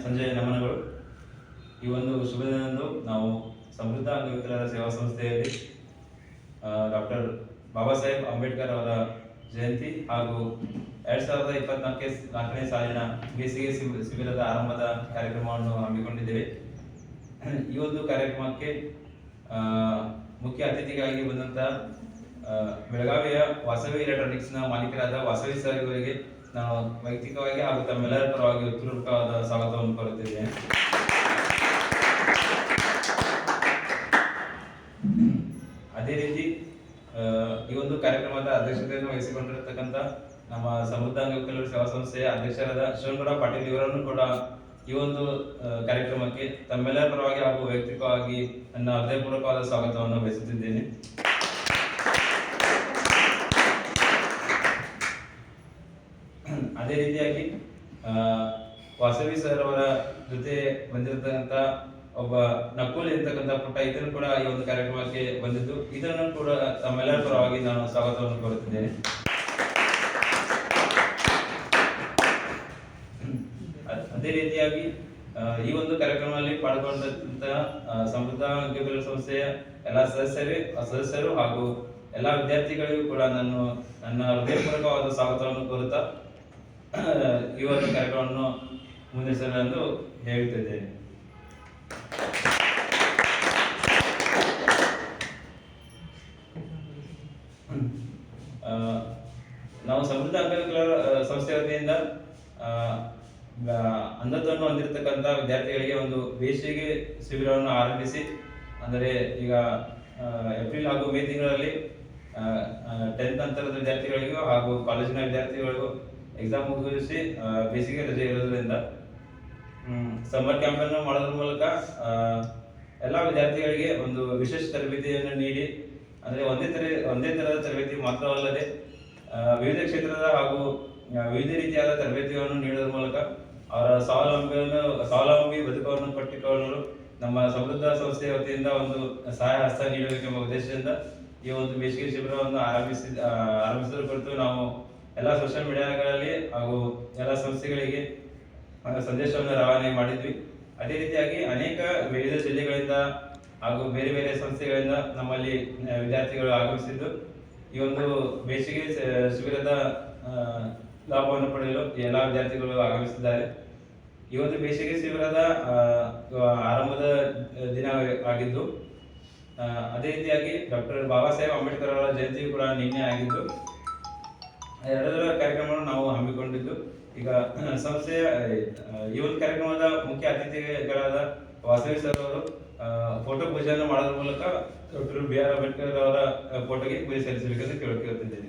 ಸಂಜೆಯ ನಮನಗಳು. ಈ ಒಂದು ಶುಭ ದಿನದಂದು ನಾವು ಸಮೃದ್ಧ ಅಂಗವಿಕಲರ ಸೇವಾ ಸಂಸ್ಥೆಯಲ್ಲಿ ಡಾಕ್ಟರ್ ಬಾಬಾ ಸಾಹೇಬ್ ಅಂಬೇಡ್ಕರ್ ಅವರ ಜಯಂತಿ ಹಾಗೂ 2024ನೇ ಸಾಲಿನ ಬೇಸಿಗೆ ಶಿಬಿರದ ಆರಂಭದ ಕಾರ್ಯಕ್ರಮವನ್ನು ಹಮ್ಮಿಕೊಂಡಿದ್ದೇವೆ. ಈ ಒಂದು ಕಾರ್ಯಕ್ರಮಕ್ಕೆ ಮುಖ್ಯ ಅತಿಥಿಗಾಗಿ ಬಂದಂತಹ ಬೆಳಗಾವಿಯ ವಾಸವಿ ಎಲೆಕ್ಟ್ರಾನಿಕ್ಸ್ನ ಮಾಲೀಕರಾದ ವಾಸವಿ ಸರ್ ಇವರಿಗೆ ನಾನು ವೈಯಕ್ತಿಕವಾಗಿ ಹಾಗೂ ತಮ್ಮೆಲ್ಲರ ಪರವಾಗಿ ಉತ್ಪೂರ್ವಕವಾದ ಸ್ವಾಗತವನ್ನು ಕೋರುತ್ತಿದ್ದೇನೆ. ಅದೇ ರೀತಿ ಈ ಒಂದು ಕಾರ್ಯಕ್ರಮದ ಅಧ್ಯಕ್ಷತೆಯನ್ನು ವಹಿಸಿಕೊಂಡಿರತಕ್ಕಂಥ ನಮ್ಮ ಸಮೃದ್ಧ ಅಂಗವಿಕಲರ ಸೇವಾ ಸಂಸ್ಥೆಯ ಅಧ್ಯಕ್ಷರಾದ ಶಿವಗೌಡ ಪಾಟೀಲ್ ಇವರನ್ನು ಕೂಡ ಈ ಒಂದು ಕಾರ್ಯಕ್ರಮಕ್ಕೆ ತಮ್ಮೆಲ್ಲರ ಪರವಾಗಿ ಹಾಗೂ ವೈಯಕ್ತಿಕವಾಗಿ ನನ್ನ ಹೃದಯಪೂರ್ವಕವಾದ ಸ್ವಾಗತವನ್ನು ಬಯಸುತ್ತಿದ್ದೇನೆ. ಅದೇ ರೀತಿಯಾಗಿ ವಾಸವಿ ಸರ್ ಅವರ ಜೊತೆ ಬಂದಿರತಕ್ಕಂಥ ಒಬ್ಬ ನಕುಲ್ ಇರ್ತಕ್ಕಂಥ ಪುಟ್ಟ ಇದನ್ನು ಕೂಡ ಈ ಒಂದು ಕಾರ್ಯಕ್ರಮಕ್ಕೆ ಬಂದಿದ್ದು, ಇದನ್ನು ಕೂಡ ತಮ್ಮೆಲ್ಲರ ಪರವಾಗಿ ನಾನು ಸ್ವಾಗತವನ್ನು ಕೋರುತ್ತಿದ್ದೇನೆ. ಅದೇ ರೀತಿಯಾಗಿ ಈ ಒಂದು ಕಾರ್ಯಕ್ರಮದಲ್ಲಿ ಪಾಲ್ಗೊಂಡಂತಹ ಸಮೃದ್ಧ ಅಂಗವಿಕಲರ ಸಂಸ್ಥೆಯ ಎಲ್ಲ ಸದಸ್ಯರು ಹಾಗೂ ಎಲ್ಲ ವಿದ್ಯಾರ್ಥಿಗಳಿಗೂ ಕೂಡ ನನ್ನ ಹೃದಯಪೂರ್ವಕವಾದ ಸ್ವಾಗತವನ್ನು ಕೋರುತ್ತಾ ಈ ಒಂದು ಕಾರ್ಯಕ್ರಮವನ್ನು ಮುಂದುವರಿಸಲೆಂದು ಹೇಳುತ್ತಿದ್ದೇನೆ. ನಾವು ಸಮೃದ್ಧ ಅಂಗವಿಕಲರ ಸಂಸ್ಥೆ ವತಿಯಿಂದ ಅಂಧತ್ವವನ್ನು ಹೊಂದಿರತಕ್ಕಂಥ ವಿದ್ಯಾರ್ಥಿಗಳಿಗೆ ಒಂದು ಬೇಸಿಗೆ ಶಿಬಿರವನ್ನು ಆರಂಭಿಸಿ, ಅಂದರೆ ಈಗ ಏಪ್ರಿಲ್ ಹಾಗೂ ಮೇ ತಿಂಗಳಲ್ಲಿ 10th ನಂತರದ ವಿದ್ಯಾರ್ಥಿಗಳಿಗೂ ಹಾಗೂ ಕಾಲೇಜಿನ ವಿದ್ಯಾರ್ಥಿಗಳಿಗೂ ಎಕ್ಸಾಮ್ ಮುಗಿಸಿ ಬೇಸಿಗೆ ರಜೆ ಇರೋದ್ರಿಂದ ಸಮ್ಮರ್ ಕ್ಯಾಂಪನ್ನು ಮಾಡೋದ್ರ ಮೂಲಕ ಎಲ್ಲ ವಿದ್ಯಾರ್ಥಿಗಳಿಗೆ ಒಂದು ವಿಶೇಷ ತರಬೇತಿಯನ್ನು ನೀಡಿ, ಅಂದರೆ ಒಂದೇ ತರಹದ ತರಬೇತಿ ಮಾತ್ರವಲ್ಲದೆ ವಿವಿಧ ಕ್ಷೇತ್ರದ ಹಾಗೂ ವಿವಿಧ ರೀತಿಯಾದ ತರಬೇತಿಯನ್ನು ನೀಡೋದ್ರ ಮೂಲಕ ಅವರ ಸ್ವಾವಲಂಬಿ ಬದುಕನ್ನು ಕಟ್ಟಿಕೊಳ್ಳಲು ನಮ್ಮ ಸಮೃದ್ಧ ಸಂಸ್ಥೆಯ ವತಿಯಿಂದ ಒಂದು ಸಹಾಯ ಹಸ್ತ ನೀಡಬೇಕೆಂಬ ಉದ್ದೇಶದಿಂದ ಈ ಒಂದು ಬೇಸಿಗೆ ಶಿಬಿರವನ್ನು ಆರಂಭಿಸಿದ ಕುರಿತು ನಾವು ಎಲ್ಲ ಸೋಷಿಯಲ್ ಮೀಡಿಯಾಗಳಲ್ಲಿ ಹಾಗೂ ಎಲ್ಲ ಸಂಸ್ಥೆಗಳಿಗೆ ಸಂದೇಶವನ್ನು ರವಾನೆ ಮಾಡಿದ್ವಿ. ಅದೇ ರೀತಿಯಾಗಿ ಅನೇಕ ವಿವಿಧ ಜಿಲ್ಲೆಗಳಿಂದ ಹಾಗೂ ಬೇರೆ ಬೇರೆ ಸಂಸ್ಥೆಗಳಿಂದ ನಮ್ಮಲ್ಲಿ ವಿದ್ಯಾರ್ಥಿಗಳು ಆಗಮಿಸಿದ್ದು ಈ ಒಂದು ಬೇಸಿಗೆ ಶಿಬಿರದ ಲಾಭವನ್ನು ಪಡೆಯಲು ಎಲ್ಲ ವಿದ್ಯಾರ್ಥಿಗಳು ಆಗಮಿಸಿದ್ದಾರೆ. ಈ ಒಂದು ಬೇಸಿಗೆ ಶಿಬಿರದ ಆರಂಭದ ದಿನ ಆಗಿದ್ದು, ಅದೇ ರೀತಿಯಾಗಿ ಡಾಕ್ಟರ್ ಬಾಬಾ ಸಾಹೇಬ್ ಅಂಬೇಡ್ಕರ್ ಅವರ ಜಯಂತಿಯು ಕೂಡ ನಿನ್ನೆ ಆಗಿದ್ದು, ಎರಡರ ಕಾರ್ಯಕ್ರಮವನ್ನು ನಾವು ಹಮ್ಮಿಕೊಂಡಿದ್ದು. ಈಗ ಸಂಸ್ಥೆಯ ಈ ಒಂದು ಕಾರ್ಯಕ್ರಮದ ಮುಖ್ಯ ಅತಿಥಿಗಳಾದ ವಾಸವಿ ಸರ್ ಅವರು ಫೋಟೋ ಪೂಜೆಯನ್ನು ಮಾಡೋದ್ರ ಮೂಲಕ ಡಾಕ್ಟರ್ BR ಅಂಬೇಡ್ಕರ್ ಅವರ ಫೋಟೋಗೆ ಪೂಜೆ ಸಲ್ಲಿಸಬೇಕೆಂದು ಕೇಳುತ್ತಿದ್ದೇನೆ.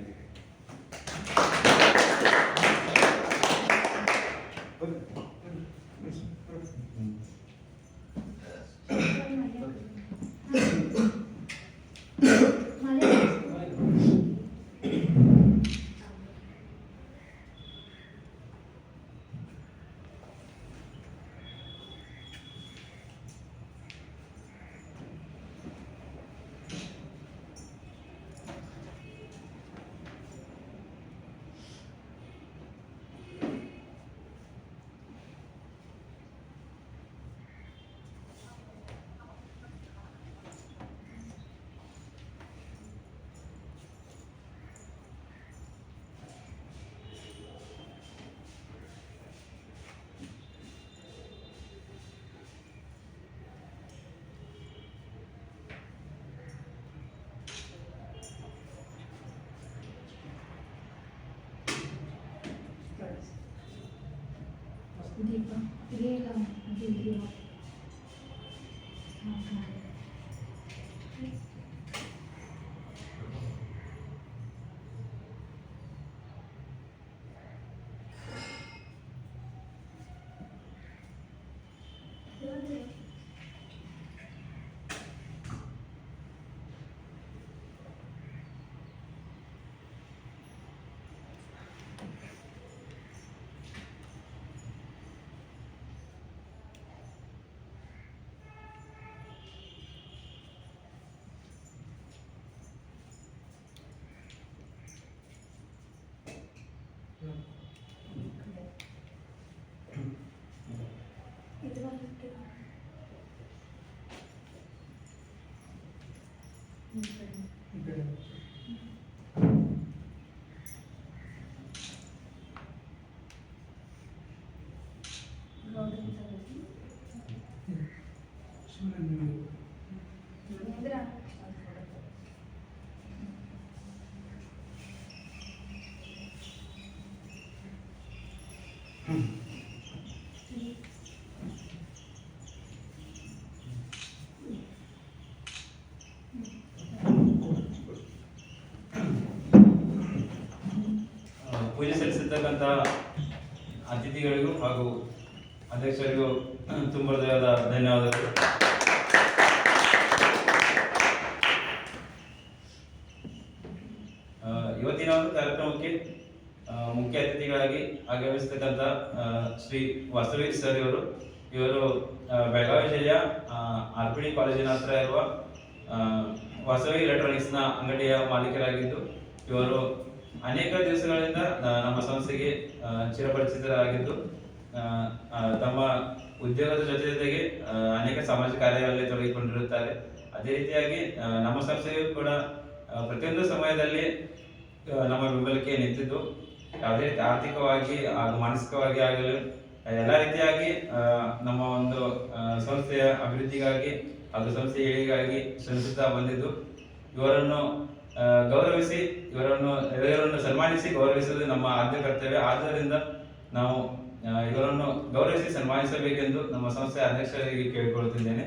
ಅಧ್ಯಕ್ಷರಿಗೂ ತುಂಬ ಹೃದಯದ ಧನ್ಯವಾದಗಳು. ಇವತ್ತಿನ ಒಂದು ಕಾರ್ಯಕ್ರಮಕ್ಕೆ ಮುಖ್ಯ ಅತಿಥಿಗಳಾಗಿ ಆಗಮಿಸತಕ್ಕಂಥ ಶ್ರೀ ವಾಸವಿ ಸರ್ ಇವರು ಬೆಳಗಾವಿ ಜಿಲ್ಲೆಯ RPD ಕಾಲೇಜಿನ ಹತ್ರ ಇರುವ ವಾಸವಿ ಎಲೆಕ್ಟ್ರಾನಿಕ್ಸ್ನ ಅಂಗಡಿಯ ಮಾಲೀಕರಾಗಿದ್ದು, ಇವರು ಅನೇಕ ದಿವಸಗಳಿಂದ ನಮ್ಮ ಸಂಸ್ಥೆಗೆ ಚಿರಪರಿಚಿತರಾಗಿದ್ದು, ತಮ್ಮ ಉದ್ಯೋಗದ ಜೊತೆಗೆ ಅನೇಕ ಸಾಮಾಜಿಕ ಕಾರ್ಯಗಳಲ್ಲಿ ತೊಡಗಿಕೊಂಡಿರುತ್ತಾರೆ. ಅದೇ ರೀತಿಯಾಗಿ ನಮ್ಮ ಸಂಸ್ಥೆಯು ಕೂಡ ಪ್ರತಿಯೊಂದು ಸಮಯದಲ್ಲಿ ನಮ್ಮ ಬೆಂಬಲಕ್ಕೆ ನಿಂತಿದ್ದು, ಯಾವುದೇ ರೀತಿ ಆರ್ಥಿಕವಾಗಿ ಹಾಗೂ ಮಾನಸಿಕವಾಗಿ ಆಗಲು ಎಲ್ಲ ರೀತಿಯಾಗಿ ನಮ್ಮ ಒಂದು ಸಂಸ್ಥೆಯ ಅಭಿವೃದ್ಧಿಗಾಗಿ ಹಾಗೂ ಸಂಸ್ಥೆಯ ಏಳಿಗೆಗಾಗಿ ಶ್ರಮಿಸುತ್ತಾ ಬಂದಿದ್ದು, ಇವರನ್ನು ಗೌರವಿಸಿ ಇವರನ್ನು ಸನ್ಮಾನಿಸಿ ಗೌರವಿಸುವುದು ನಮ್ಮ ಆದ್ಯ ಕರ್ತವ್ಯ. ಆದ್ದರಿಂದ ನಾವು ಇವರನ್ನು ಗೌರವಿಸಿ ಸನ್ಮಾನಿಸಬೇಕೆಂದು ನಮ್ಮ ಸಂಸ್ಥೆಯ ಅಧ್ಯಕ್ಷರಿಗೆ ಕೇಳಿಕೊಳ್ಳುತ್ತಿದ್ದೇನೆ.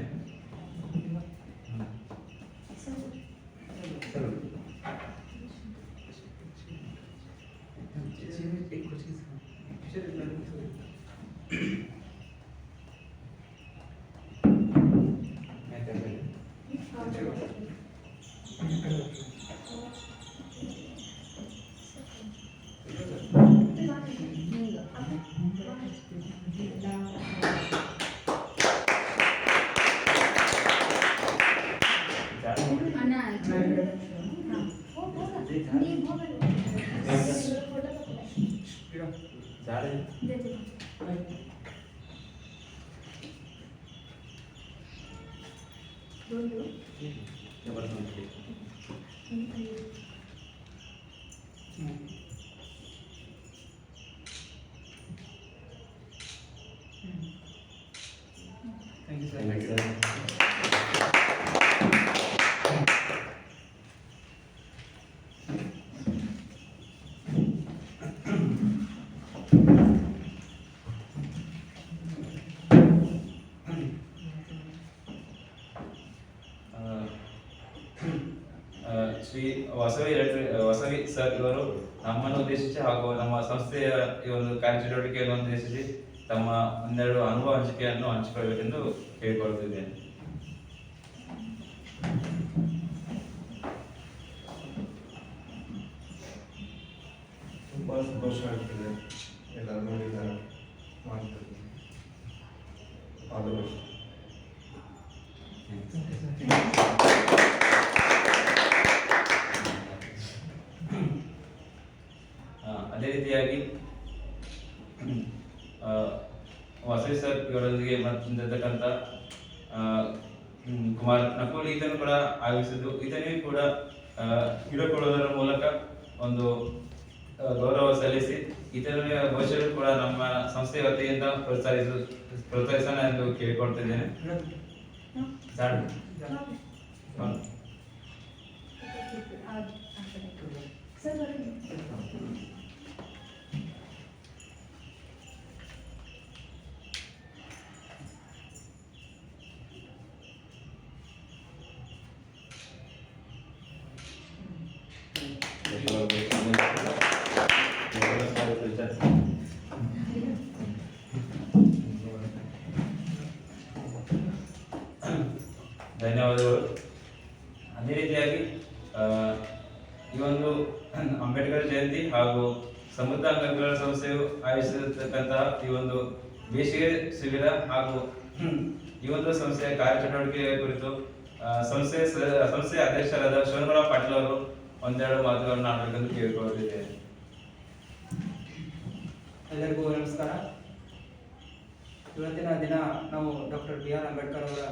ಶ್ರೀ ವಾಸವಿ ಸರ್ ಇವರು ನಮ್ಮನ್ನು ಉದ್ದೇಶಿಸಿ ಹಾಗೂ ನಮ್ಮ ಸಂಸ್ಥೆಯ ಈ ಒಂದು ಕಾರ್ಯಚಟುವಟಿಕೆಯನ್ನು ಉದ್ದೇಶಿಸಿ ತಮ್ಮ ಒಂದೆರಡು ಅನುಭವ ಹಂಚಿಕೆಯನ್ನು ಹಂಚಿಕೊಳ್ಳಬೇಕೆಂದು ಕೇಳಿಕೊಳ್ಳುತ್ತಿದ್ದೇನೆ. ತುಂಬ ಸಂತೋಷ ಆಗ್ತದೆ ಎಲ್ಲರೂ ಮಾಡ್ತಾರೆ. ಅದೇ ರೀತಿಯಾಗಿ ವಾಸವಿ ಸರ್ ಇವರೊಂದಿಗೆ ಬಂದಿರತಕ್ಕಂಥ ಕುಮಾರ್ ನಕುಲ್ ಈತನು ಕೂಡ ಆಗಮಿಸಿದ್ದು, ಈತನಿಗೂ ಕೂಡ ಹಿಡಿಕೊಳ್ಳುವುದರ ಮೂಲಕ ಒಂದು ಗೌರವ ಸಲ್ಲಿಸಿ ಈತನಿಗೆ ಭವಿಷ್ಯಕ್ಕೂ ಕೂಡ ನಮ್ಮ ಸಂಸ್ಥೆಯ ವತಿಯಿಂದ ಪ್ರೋತ್ಸಾಹಿಸೋಣ ಎಂದು ಕೇಳಿಕೊಳ್ತಿದ್ದೇನೆ. ಧನ್ಯವಾದಗಳು. ಅದೇ ರೀತಿಯಾಗಿ ಈ ಒಂದು ಅಂಬೇಡ್ಕರ್ ಜಯಂತಿ ಹಾಗೂ ಸಮೃದ್ಧ ಅಂಗವಿಕಲರ ಸಂಸ್ಥೆಯು ಆಯೋಜಿಸಿರ್ತಕ್ಕಂತಹ ಈ ಒಂದು ಬೇಸಿಗೆ ಶಿಬಿರ ಹಾಗೂ ಈ ಒಂದು ಸಂಸ್ಥೆಯ ಕಾರ್ಯಚಟುವಟಿಕೆ ಕುರಿತು ಸಂಸ್ಥೆಯ ಅಧ್ಯಕ್ಷರಾದ ಶಿವನಗೌಡ ಪಾಟೀಲ್ ಅವರು ಒಂದೆರಡು ಮಾತುಗಳನ್ನು ಆಡಬೇಕೆಂದು ಕೇಳಿಕೊಳ್ಳುತ್ತಿದ್ದೇನೆ. ಎಲ್ಲರಿಗೂ ನಮಸ್ಕಾರ. ಇವತ್ತಿನ ದಿನ ನಾವು ಡಾಕ್ಟರ್ BR ಅಂಬೇಡ್ಕರ್ ಅವರ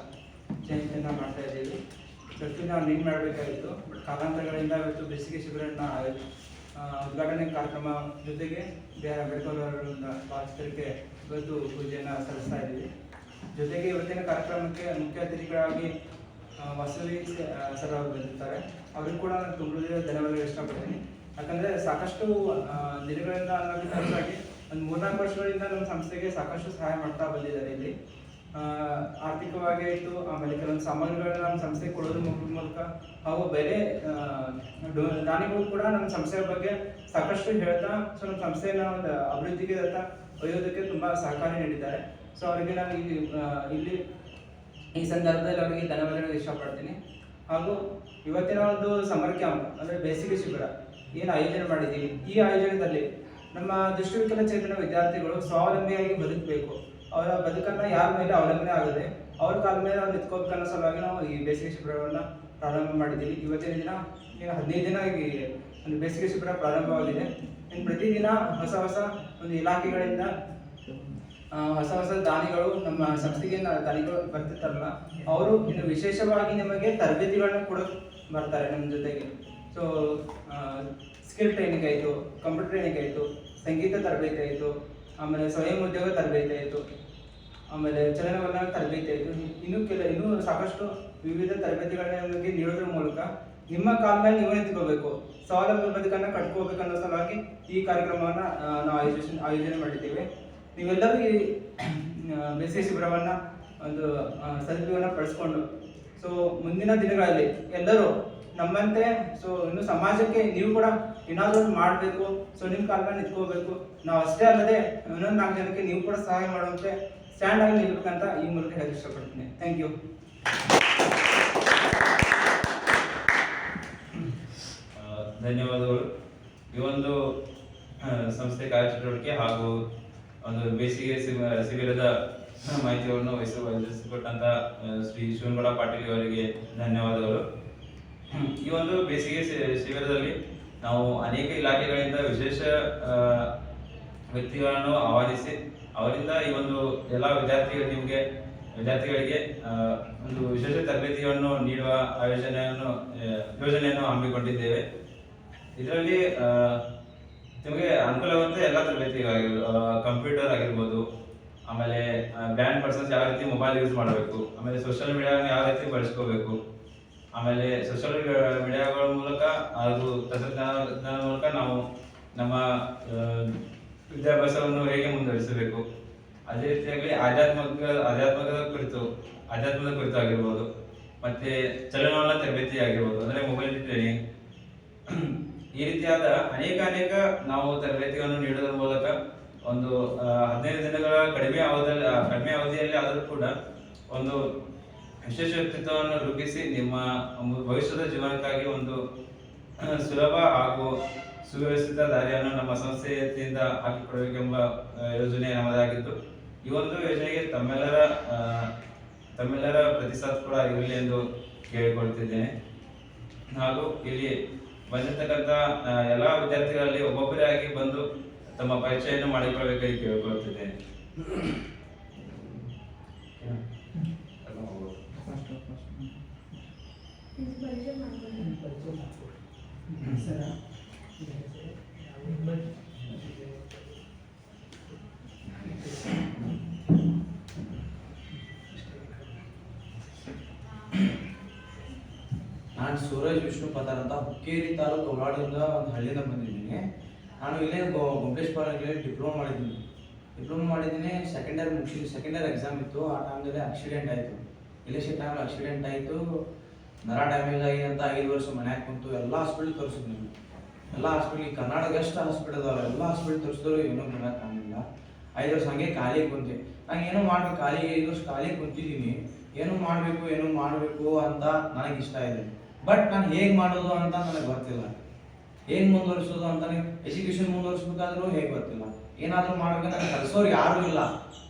ಜಯಂತಿಯನ್ನು ಮಾಡ್ತಾ ಇದ್ದೀವಿ. ಇವತ್ತು ನಾವು ನೀನು ಮಾಡಬೇಕಾಗಿತ್ತು, ಬಟ್ ಕಾಲಾಂತರಗಳಿಂದ ಇವತ್ತು ಬೇಸಿಗೆ ಶಿಬಿರವನ್ನು ಉದ್ಘಾಟನೆ ಕಾರ್ಯಕ್ರಮ ಜೊತೆಗೆ BR ಅಂಬೇಡ್ಕರ್ ಅವರನ್ನ ಭಾಷಣಕ್ಕೆ ಇವತ್ತು ಪೂಜೆಯನ್ನು ಸಲ್ಲಿಸ್ತಾ ಇದ್ದೀವಿ. ಜೊತೆಗೆ ಇವತ್ತಿನ ಕಾರ್ಯಕ್ರಮಕ್ಕೆ ಮುಖ್ಯ ಅತಿಥಿಗಳಾಗಿ ವಾಸವಿ ಸರ್ ಅವರು ಬಂದಿರ್ತಾರೆ. ಅವ್ರಿಗೂ ಕೂಡ ನಾನು ತುಂಬ ಧನ್ಯವಾದ ಇಷ್ಟಪಡ್ತೀನಿ. ಯಾಕಂದರೆ ಸಾಕಷ್ಟು ದಿನಗಳಿಂದ ಅನ್ನೋದಕ್ಕಾಗಿ ಒಂದು 3-4 ವರ್ಷಗಳಿಂದ ನಮ್ಮ ಸಂಸ್ಥೆಗೆ ಸಾಕಷ್ಟು ಸಹಾಯ ಮಾಡ್ತಾ ಬಂದಿದ್ದಾರೆ. ಇಲ್ಲಿ ಆರ್ಥಿಕವಾಗಿ ಆಯಿತು, ಆಮೇಲೆ ಕೆಲವೊಂದು ಸಾಮಗ್ರಿಗಳನ್ನ ನಮ್ಮ ಸಂಸ್ಥೆಗೆ ಕೊಡೋದ್ರ ಮೂಲಕ ಹಾಗೂ ಬೇರೆ ದಾನಿಗಳು ಕೂಡ ನಮ್ಮ ಸಂಸ್ಥೆಯ ಬಗ್ಗೆ ಸಾಕಷ್ಟು ಹೇಳ್ತಾ ನಮ್ಮ ಸಂಸ್ಥೆಯನ್ನು ಒಂದು ಅಭಿವೃದ್ಧಿಗೆ ಒಯ್ಯೋದಕ್ಕೆ ತುಂಬ ಸಹಕಾರ ನೀಡಿದ್ದಾರೆ. ಸೊ ಅವರಿಗೆ ನಾನು ಇಲ್ಲಿ ಈ ಸಂದರ್ಭದಲ್ಲಿ ಅವರಿಗೆ ಧನ್ಯವಾದ ಇಷ್ಟಪಡ್ತೀನಿ. ಹಾಗೂ ಇವತ್ತಿನ ಒಂದು ಸಮರ್ ಕ್ಯಾಂಪ್ ಅಂದರೆ ಬೇಸಿಗೆ ಶಿಬಿರ ಏನು ಆಯೋಜನೆ ಮಾಡಿದ್ದೀವಿ, ಈ ಆಯೋಜನದಲ್ಲಿ ನಮ್ಮ ದೃಷ್ಟಿವಿಕಲಚೇತನ ವಿದ್ಯಾರ್ಥಿಗಳು ಸ್ವಾವಲಂಬಿಯಾಗಿ ಬದುಕಬೇಕು, ಅವರ ಬದುಕನ್ನು ಯಾರ ಮೇಲೆ ಅವಲಂಬನೆ ಆಗದೆ ಅವ್ರ ಕಾಲ ಮೇಲೆ ಅವ್ರು ನಿಂತ್ಕೋಬೇಕನ್ನೋ ಸಲುವಾಗಿ ನಾವು ಈ ಬೇಸಿಗೆ ಶಿಬಿರವನ್ನು ಪ್ರಾರಂಭ ಮಾಡಿದ್ದೀವಿ. ಇವತ್ತಿನ ದಿನ ಈಗ 15 ದಿನ ಈ ಒಂದು ಬೇಸಿಗೆ ಶಿಬಿರ ಪ್ರಾರಂಭವಾಗಿದೆ. ಇನ್ನು ಪ್ರತಿದಿನ ಹೊಸ ಹೊಸ ಒಂದು ಇಲಾಖೆಗಳಿಂದ ಹೊಸ ಹೊಸ ದಾನಿಗಳು ನಮ್ಮ ಸಂಸ್ಥೆಗೆ ದಾನಿಗಳು ಬರ್ತಿರ್ತಾರಲ್ಲ, ಅವರು ಇನ್ನು ವಿಶೇಷವಾಗಿ ನಿಮಗೆ ತರಬೇತಿಗಳನ್ನ ಕೂಡ ಬರ್ತಾರೆ ನಮ್ಮ ಜೊತೆಗೆ. ಸೊ ಸ್ಕಿಲ್ ಟ್ರೈನಿಂಗ್ ಆಯಿತು, ಕಂಪ್ಯೂಟರ್ ಟ್ರೈನಿಂಗ್ ಆಯಿತು, ಸಂಗೀತ ತರಬೇತಿ ಆಯಿತು, ಆಮೇಲೆ ಸ್ವಯಂ ಉದ್ಯೋಗ ತರಬೇತಿ ಆಯಿತು, ಆಮೇಲೆ ಚಲನವಲನ ತರಬೇತಿ ಆಯಿತು. ಇನ್ನೂ ಸಾಕಷ್ಟು ವಿವಿಧ ತರಬೇತಿಗಳನ್ನ ನಿಮಗೆ ನೀಡೋದ್ರ ಮೂಲಕ ನಿಮ್ಮ ಕಾಲ ಮೇಲೆ ನೀವು ನಿಂತ್ಕೋಬೇಕು, ಸ್ವಾವಲಂಬಿ ಬದುಕನ್ನು ಕಟ್ಕೋಬೇಕು ಅನ್ನೋ ಸಲುವಾಗಿ ಈ ಕಾರ್ಯಕ್ರಮವನ್ನು ನಾವು ಆಯೋಜನೆ ಮಾಡಿದ್ದೇವೆ. ನೀವೆಲ್ಲರೂ ಈ ಬೇಸಿಗೆ ಶಿಬಿರವನ್ನು ಒಂದು ಸದುಪಯೋಗವನ್ನು ಪಡಿಸ್ಕೊಂಡು ಸೊ ಮುಂದಿನ ದಿನಗಳಲ್ಲಿ ಎಲ್ಲರೂ ನಮ್ಮಂತೆ ಸೊ ಇನ್ನು ಸಮಾಜಕ್ಕೆ ನೀವು ಕೂಡ ಏನಾದರೂ ಮಾಡಬೇಕು, ಸೊ ನಿಮ್ಮ ಕಾಲ ಮೇಲೆ ನಿಂತ್ಕೋಬೇಕು. ನಾವು ಅಷ್ಟೇ ಅಲ್ಲದೆ ಇನ್ನೊಂದು 4 ಜನಕ್ಕೆ ನೀವು ಕೂಡ ಸಹಾಯ ಮಾಡುವಂತೆ ಸ್ಟ್ಯಾಂಡ್ ಆಗಿ ನಿಲ್ಬೇಕಂತ ಈ ಮೂಲಕ ಹೇಳಕ್ಕೆ ಇಷ್ಟಪಡ್ತೀನಿ. Thank you. ಧನ್ಯವಾದಗಳು. ಈ ಒಂದು ಸಂಸ್ಥೆ ಕಾರ್ಯಚಟುವಟಿಕೆ ಹಾಗೂ ಒಂದು ಬೇಸಿಗೆ ಶಿಬಿರದ ಮಾಹಿತಿಯನ್ನು ವಹಿಸಿಕೊಟ್ಟಂತ ಶ್ರೀ ಶಿವನಗೌಡ ಪಾಟೀಲ್ ಅವರಿಗೆ ಧನ್ಯವಾದಗಳು. ಈ ಒಂದು ಬೇಸಿಗೆ ಶಿಬಿರದಲ್ಲಿ ನಾವು ಅನೇಕ ಇಲಾಖೆಗಳಿಂದ ವಿಶೇಷ ವ್ಯಕ್ತಿಗಳನ್ನು ಆಹ್ವಾನಿಸಿ ಅವರಿಂದ ಈ ಒಂದು ಎಲ್ಲ ವಿದ್ಯಾರ್ಥಿಗಳಿಗೆ ಒಂದು ವಿಶೇಷ ತರಬೇತಿಯನ್ನು ನೀಡುವ ಯೋಜನೆಯನ್ನು ಹಮ್ಮಿಕೊಂಡಿದ್ದೇವೆ. ಇದರಲ್ಲಿ ನಿಮಗೆ ಅನುಕೂಲವಾದಂಥ ಎಲ್ಲ ತರಬೇತಿ ಕಂಪ್ಯೂಟರ್ ಆಗಿರ್ಬೋದು, ಆಮೇಲೆ ಬ್ಯಾಂಡ್ ಪರ್ಸನ್ಸ್ ಯಾವ ರೀತಿ ಮೊಬೈಲ್ ಯೂಸ್ ಮಾಡಬೇಕು, ಆಮೇಲೆ ಸೋಷಿಯಲ್ ಮೀಡಿಯಾನ ಯಾವ ರೀತಿ ಬಳಸ್ಕೋಬೇಕು, ಆಮೇಲೆ ಸೋಷಿಯಲ್ ಮೀಡಿಯಾಗಳ ಮೂಲಕ ಹಾಗೂ ತಂತ್ರಜ್ಞಾನದ ಮೂಲಕ ನಾವು ನಮ್ಮ ವಿದ್ಯಾಭ್ಯಾಸವನ್ನು ಹೇಗೆ ಮುಂದುವರಿಸಬೇಕು, ಅದೇ ರೀತಿಯಾಗಿ ಆಧ್ಯಾತ್ಮದ ಕುರಿತು ಆಗಿರ್ಬೋದು, ಮತ್ತೆ ಚಲನವಲನ ತರಬೇತಿ ಆಗಿರ್ಬೋದು, ಅಂದರೆ ಮೊಬೈಲ್ ಟ್ರೈನಿಂಗ್, ಈ ರೀತಿಯಾದ ಅನೇಕ ನಾವು ತರಬೇತಿಗಳನ್ನು ನೀಡೋದ್ರ ಮೂಲಕ ಒಂದು 15 ದಿನಗಳ ಕಡಿಮೆ ಅವಧಿಯಲ್ಲಿ ಆದರೂ ಕೂಡ ಒಂದು ವಿಶೇಷ ವ್ಯಕ್ತಿತ್ವವನ್ನು ರೂಪಿಸಿ ನಿಮ್ಮ ಭವಿಷ್ಯದ ಜೀವನಕ್ಕಾಗಿ ಒಂದು ಸುಲಭ ಹಾಗೂ ಸುವ್ಯವಸ್ಥಿತ ದಾರಿಯನ್ನು ನಮ್ಮ ಸಂಸ್ಥೆಯಿಂದ ಹಾಕಿಕೊಡಬೇಕೆಂಬ ಯೋಜನೆ ನಮ್ಮದಾಗಿದ್ದು, ಈ ಒಂದು ಯೋಜನೆಗೆ ತಮ್ಮೆಲ್ಲರ ಪ್ರತಿಸಾದ ಕೂಡ ಇರಲಿ ಎಂದು ಕೇಳಿಕೊಳ್ತಿದ್ದೇನೆ. ಹಾಗೂ ಇಲ್ಲಿ ಬಂದಿರತಕ್ಕಂಥ ಎಲ್ಲ ವಿದ್ಯಾರ್ಥಿಗಳಲ್ಲಿ ಒಬ್ಬೊಬ್ಬರಾಗಿ ಬಂದು ತಮ್ಮ ಪರಿಚಯವನ್ನು ಮಾಡಿಕೊಳ್ಳಬೇಕಾಗಿ ಕೇಳಿಕೊಳ್ತಿದ್ದೇನೆ. ನಾನು ಸೂರಜ್ ವಿಷ್ಣು ಪತಾರ್ ಅಂತ ಹುಕ್ಕೇರಿ ತಾಲೂಕು ಹೊರವಾಡದಿಂದ ಒಂದು ಹಳ್ಳಿಯಿಂದ ಬಂದಿದ್ದೀನಿ. ನಾನು ಇಲ್ಲೇ ಗೋಮಟೇಶ್ವರಲ್ಲಿ ಡಿಪ್ಲೊಮಾ ಮಾಡಿದ್ದೀನಿ. ಸೆಕೆಂಡ್ ಇಯರ್ ಎಕ್ಸಾಮ್ ಇತ್ತು. ಆ ಟೈಮ್ದಲ್ಲಿ ಆಕ್ಸಿಡೆಂಟ್ ಆಯಿತು. ಇಲೆಕ್ಷನ್ ಟೈಮಲ್ಲಿ ಆಕ್ಸಿಡೆಂಟ್ ಆಯಿತು. ನರ ಡ್ಯಾಮೇಜ್ ಆಗಿ ಅಂತ 5 ವರ್ಷ ಮನ್ಯಾಗ ಕುಂತು ಎಲ್ಲ ಹಾಸ್ಪಿಟಲ್ ತೋರಿಸಿದ್ವಿ. ಎಲ್ಲ ಹಾಸ್ಪಿಟ್ಲಿಗೆ ಕರ್ನಾಟಕ ಎಷ್ಟು ಹಾಸ್ಪಿಟಲ್ ಅದಾವೆ, ಎಲ್ಲ ಹಾಸ್ಪಿಟಲ್ ತೋರಿಸಿದ್ರು ಏನೂ ಮನ್ಯಾಗ ಕಾಣಲಿಲ್ಲ. 5 ವರ್ಷ ಹಂಗೆ ಖಾಲಿ ಕುಂತೆ. ನಾನು ಏನೋ ಮಾಡ್ಬೇಕು, 5 ವರ್ಷ ಖಾಲಿ ಕುಂತಿದ್ದೀನಿ. ಏನೋ ಮಾಡಬೇಕು ಅಂತ ನನಗೆ ಇಷ್ಟ ಇದೆ. ಬಟ್ ನಾನು ಹೇಗೆ ಮಾಡೋದು ಅಂತ ನನಗೆ ಗೊತ್ತಿಲ್ಲ. ಹೇಗೆ ಮುಂದುವರಿಸೋದು ಅಂತ ಎಜುಕೇಶನ್ ಮುಂದುವರಿಸ್ಬೇಕಾದ್ರೂ ಹೇಗೆ ಗೊತ್ತಿಲ್ಲ. ಏನಾದರೂ ಮಾಡ್ಬೇಕಂದ್ರೆ ನನಗೆ ಕಲಿಸೋರು ಯಾರೂ ಇಲ್ಲ.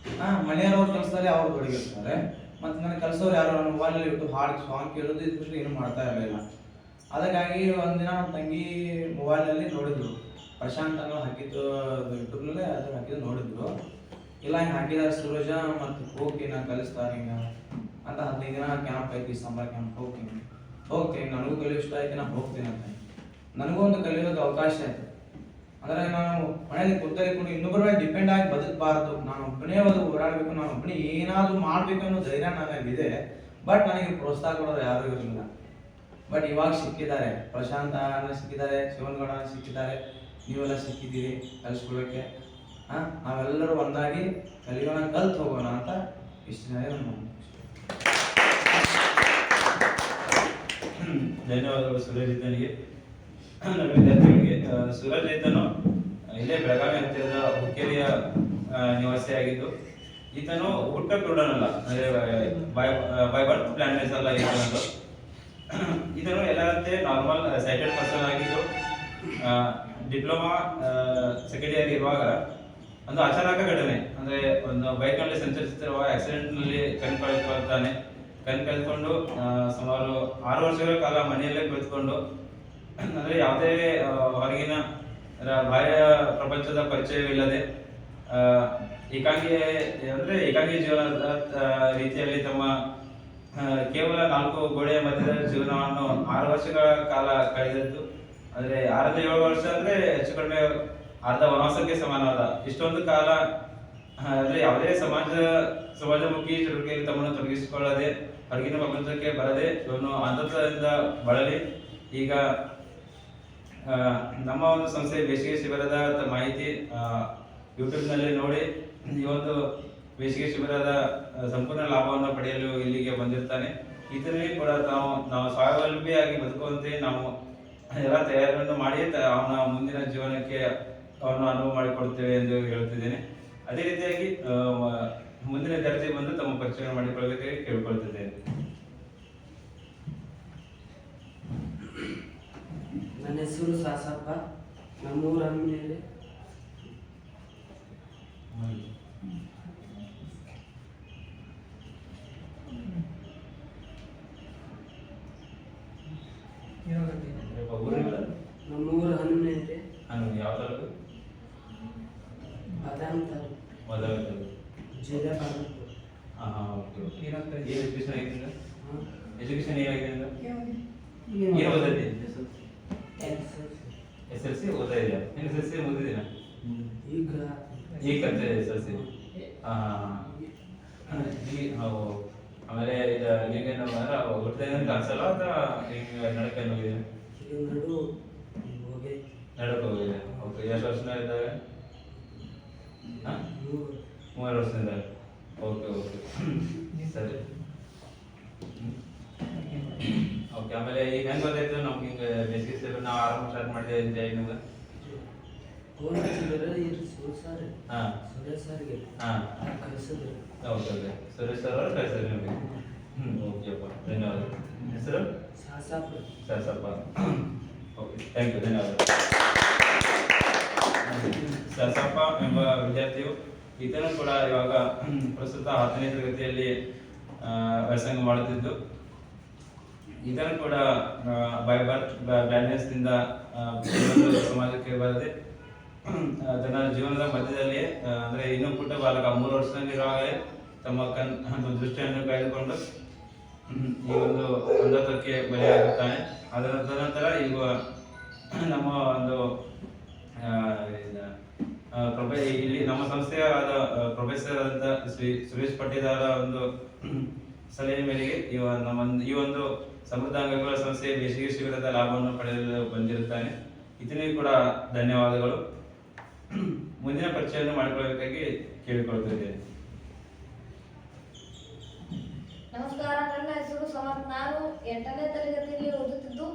ಮನೆಯವ್ರ ಕೆಲಸದಲ್ಲಿ ಅವ್ರು ತೊಡಗಿರ್ತಾರೆ. ಮತ್ತು ನನಗೆ ಕಲಿಸೋರು ಯಾರು, ನನ್ನ ಮೊಬೈಲಲ್ಲಿ ಇಟ್ಟು ಹಾಡು ಸಾಂಗ್ ಕೇಳೋದು ಇದ್ಬಿಟ್ಟು ಏನೂ ಮಾಡ್ತಾ ಇರಲಿಲ್ಲ. ಅದಕ್ಕಾಗಿ ಒಂದಿನ ನಮ್ಮ ತಂಗಿ ಮೊಬೈಲಲ್ಲಿ ನೋಡಿದ್ರು, ಪ್ರಶಾಂತ್ ಅನ್ನೋ ಹಾಕಿದ್ದು ಯೂಟ್ಯೂಬ್ನಲ್ಲೇ ಅದು ಹಾಕಿದ್ದು ನೋಡಿದ್ರು. ಇಲ್ಲ ಹಿಂಗೆ ಹಾಕಿದ್ದಾರೆ ಸೂರಜ ಮತ್ತು ಹೋಗಿ ನಾನು ಕಲಿಸ್ತಾರೆ ಹಿಂಗೆ ಅಂತ 15 ದಿನ ಕ್ಯಾಂಪ್ ಐತಿ, ಸಮ್ಮರ್ ಕ್ಯಾಂಪ್ ಹೋಗ್ತೀನಿ ನನಗೂ ಕಲಿಯೋ ಇಷ್ಟ ಆಯ್ತು, ನಾನು ಹೋಗ್ತೀನಿ ಅಂತ. ನನಗೂ ಒಂದು ಕಲಿಯೋದಕ್ಕೆ ಅವಕಾಶ ಆಯಿತು. ಅಂದರೆ ನಾನು ಮನೆಯಲ್ಲಿ ಕೂತಲ್ಲಿಕೊಂಡು ಇನ್ನೊಬ್ಬರ ಮೇಲೆ ಡಿಪೆಂಡ್ ಆಗಿ ಬದುಕಬಾರ್ದು. ನಾನು ಒಬ್ಬನೇ ಓಡಾಡಬೇಕು, ನಾನು ಒಬ್ಬನೇ ಏನಾದರೂ ಮಾಡಬೇಕು ಅನ್ನೋ ಧೈರ್ಯ ನನಗಿದೆ. ಬಟ್ ನನಗೆ ಪ್ರೋತ್ಸಾಹ ಕೊಡೋರು ಯಾರೂ ಇರಲಿಲ್ಲ. ಬಟ್ ಇವಾಗ ಸಿಕ್ಕಿದ್ದಾರೆ, ಪ್ರಶಾಂತ ಸಿಕ್ಕಿದ್ದಾರೆ, ಶಿವನಗೌಡ ಸಿಕ್ಕಿದ್ದಾರೆ, ನೀವೆಲ್ಲ ಸಿಕ್ಕಿದ್ದೀರಿ ಕಲಿಸ್ಕೊಳ್ಳೋಕ್ಕೆ. ನಾವೆಲ್ಲರೂ ಒಂದಾಗಿ ಕಲಿಯೋಣ, ಕಲ್ತು ಹೋಗೋಣ ಅಂತ ಇಷ್ಟು ನಾನು ಧನ್ಯವಾದಗಳು ಸುರಜಿತನಿಗೆ. ನನ್ನ ವಿದ್ಯಾರ್ಥಿಗಳಿಗೆ ಸುರಜಿತನು ಇಲ್ಲೇ ಬೆಳಗಾವಿ ಹತ್ತಿರದ ಹುಕ್ಕೇರಿಯ ನಿವಾಸಿಯಾಗಿದ್ದು ಈತನು ಹುಟ್ಟ ಕುರುಡನಲ್ಲ, ಅಂದ್ರೆ ಬೈ ಬರ್ತ್ ಬ್ಲೈಂಡ್ನೆಸ್ ಅಲ್ಲ ಈತನದು. ಇದನ್ನು ಎಲ್ಲರಂತೆ ನಾರ್ಮಲ್ ಸೈಟೆಡ್ ಪರ್ಸನ್ ಆಗಿದ್ದು ಡಿಪ್ಲೊಮಾ ಸೆಕೆಂಡ್ ಇಯರ್ ಇರುವಾಗ ಒಂದು ಅಚಾನಕ ಘಟನೆ, ಅಂದ್ರೆ ಒಂದು ಬೈಕ್ ನಲ್ಲಿ ಸಂಚರಿಸುತ್ತಿರುವ ಆಕ್ಸಿಡೆಂಟ್ ನಲ್ಲಿ ಕಣ್ ಕಳೆದುಕೊಂಡು ಸುಮಾರು 6 ವರ್ಷಗಳ ಕಾಲ ಮನೆಯಲ್ಲೇ ಕುಳಿತುಕೊಂಡು, ಅಂದ್ರೆ ಯಾವುದೇ ಹೊರಗಿನ ಬಾಹ್ಯ ಪ್ರಪಂಚದ ಪರಿಚಯವಿಲ್ಲದೆ ಏಕಾಂಗಿ ಜೀವನದ ರೀತಿಯಲ್ಲಿ ತಮ್ಮ ಕೇವಲ 4 ಗೋಡೆಯ ಮಧ್ಯದ ಜೀವನವನ್ನು 6 ವರ್ಷಗಳ ಕಾಲ ಕಳೆದದ್ದು. ಅಂದ್ರೆ 6ರಿಂದ 7 ವರ್ಷ ಅಂದ್ರೆ ಹೆಚ್ಚು ಕಡಿಮೆ ಅರ್ಧ ವನವಾಸಕ್ಕೆ ಸಮಾನವಾದ ಇಷ್ಟೊಂದು ಕಾಲ, ಅಂದ್ರೆ ಯಾವುದೇ ಸಮಾಜಮುಖಿ ಚಟುವಟಿಕೆಯಲ್ಲಿ ತಮ್ಮನ್ನು ತೊಡಗಿಸಿಕೊಳ್ಳದೆ ಹೊರಗಿನ ಪ್ರಪಂಚಕ್ಕೆ ಬರದೆ ಇವನು ಅಂಧತ್ವದಿಂದ ಬಳಲಿ ಈಗ ನಮ್ಮ ಒಂದು ಸಂಸ್ಥೆ ಬೇಸಿಗೆ ಶಿಬಿರದ ಮಾಹಿತಿ ಯೂಟ್ಯೂಬ್ ನಲ್ಲಿ ನೋಡಿ ಈ ಒಂದು ಬೇಸಿಗೆ ಶಿಬಿರದ ಸಂಪೂರ್ಣ ಲಾಭವನ್ನು ಪಡೆಯಲು ಇಲ್ಲಿಗೆ ಬಂದಿರ್ತಾನೆ. ಇದರಲ್ಲಿ ಕೂಡ ನಾವು ಸ್ವಾವಲಂಬಿಯಾಗಿ ಬದುಕುವಂತೆ ನಾವು ಎಲ್ಲ ತಯಾರಿಯನ್ನು ಮಾಡಿ ಅವನ ಮುಂದಿನ ಜೀವನಕ್ಕೆ ಅವನು ಅನುವು ಮಾಡಿಕೊಡ್ತೇವೆ ಎಂದು ಹೇಳುತ್ತಿದ್ದೇನೆ. ಅದೇ ರೀತಿಯಾಗಿ ಮುಂದಿನ ವಿದ್ಯಾರ್ಥಿ ಬಂದು ತಮ್ಮ ಪರಿಚಯ ಮಾಡಿಕೊಳ್ಳಬೇಕಾಗಿ ಕೇಳಿಕೊಳ್ತಿದ್ದೇನೆ. ನನ್ನ ಹೆಸರು ಸಾಸಪ್ಪ, ನಮ್ಮೂರ ಹಮ್ಮಿನಲ್ಲಿ. ನಮ್ಮೂರ ಹನುಮನೆಯಲ್ಲಿ. ಯಾವ ತಾಲೂಕು? ಬಾದಾಮಿ ತಾಲೂಕು, ಜಿಲ್ಲಾ ಬಾಗಲಕೋಟೆ. ಎಜುಕೇಶನ್ ಏನಾಗಿದೆ? ಏನು ಓದಿದ್ದೆ? SLC ಓದ್ತಾ ಇದೆಯಾ? SLC ಮುಗಿದಿದ್ದೀನ ಈಗ ಕಲಿತೆ SLC. ಆಮೇಲೆ ಇದು ಈಗೇನು ಹುಟ್ಟಿದ ಅನ್ಸಲ್ಲ ಅಥವಾ ಈಗ ನಡಕ್ಕೆ ಹೋಗಿದೆ? ನಡಕ್ಕೆ ಹೋಗಿದೆ. ಓಕೆ, ಎಷ್ಟು ವರ್ಷದಿಂದ ಇದ್ದಾವೆ? 3 ವರ್ಷದಿಂದ. ಓಕೆ ಸರಿ. ಓಕೆ, ಆಮೇಲೆ ಈಗ ಹೆಂಗ್ ಗೊತ್ತಾಯ್ತು ನಮ್ಗೆ ಹಿಂಗೆ ಬೇಸಿಗೆ ಶಿಬಿರ ನಾವು ಆರಂಭ ಸ್ಟಾರ್ಟ್ ಮಾಡಿದೆ ನಿಮ್ಗೆ? ಓಕೆ, ಸುರೇಶ್ ಸರ್ ಅವರು ಕಳಿಸಿದ್ರು ನಿಮಗೆ. ಓಕೆಪ್ಪ, ಧನ್ಯವಾದ. ಹೆಸರು? ಸಾಸಪ್ಪ. ಓಕೆ, ಥ್ಯಾಂಕ್ ಯು, ಧನ್ಯವಾದ. ಸಾಸಪ್ಪ ಎಂಬ ವಿದ್ಯಾರ್ಥಿಯು ಈತನು ಕೂಡ ಇವಾಗ ಪ್ರಸ್ತುತ 10ನೇ ತರಗತಿಯಲ್ಲಿ ವ್ಯಾಸಂಗ ಮಾಡುತ್ತಿದ್ದು, ಈತನು ಕೂಡ ಬೈ ಬರ್ತ್ ಬ್ಲೈಂಡ್ನೆಸ್ ನಿಂದ ಸಮಾಜಕ್ಕೆ ಬರದೆ ತನ್ನ ಜೀವನದ ಮಧ್ಯದಲ್ಲಿ, ಅಂದ್ರೆ ಇನ್ನೂ ಪುಟ್ಟ ಬಾಲಕ 3 ವರ್ಷದಲ್ಲಿರುವಾಗಲೇ ತಮ್ಮ ದೃಷ್ಟಿಯನ್ನು ಕಳೆದುಕೊಂಡು ಈ ಒಂದು ಅಂಧತ್ವಕ್ಕೆ ಬಲಿಯಾಗುತ್ತಾನೆ. ಅದರ ತದನಂತರ ಈಗ ನಮ್ಮ ಒಂದು ಇಲ್ಲಿ ನಮ್ಮ ಸಂಸ್ಥೆಯ ಪ್ರೊಫೆಸರ್ ಆದ ಶ್ರೀ ಸುರೇಶ್ ಪಟ್ಟಿದಾರ ಒಂದು ಸಲಹೆ ಮೇರೆಗೆ ಈ ಒಂದು ಸಮೃದ್ಧ ಅಂಗಗಳ ಸಂಸ್ಥೆ ಬೇಸಿಗೆ ಶಿಬಿರದ ಲಾಭವನ್ನು ಪಡೆಯಲು ಬಂದಿರುತ್ತಾನೆ. ಇದನಿಗೂ ಕೂಡ ಧನ್ಯವಾದಗಳು. ಮುಂದಿನ ಪರಿಚಯವನ್ನು ಮಾಡಿಕೊಳ್ಳಬೇಕಾಗಿ ಕೇಳಿಕೊಳ್ತಿದ್ದೇನೆ. ನಮಸ್ಕಾರ, ನನ್ನ ಹೆಸರು ಸಮರ್ಥ್. ನಾನು 8ನೇ ತರಗತಿಯಲ್ಲಿ ಓದುತ್ತಿದ್ದು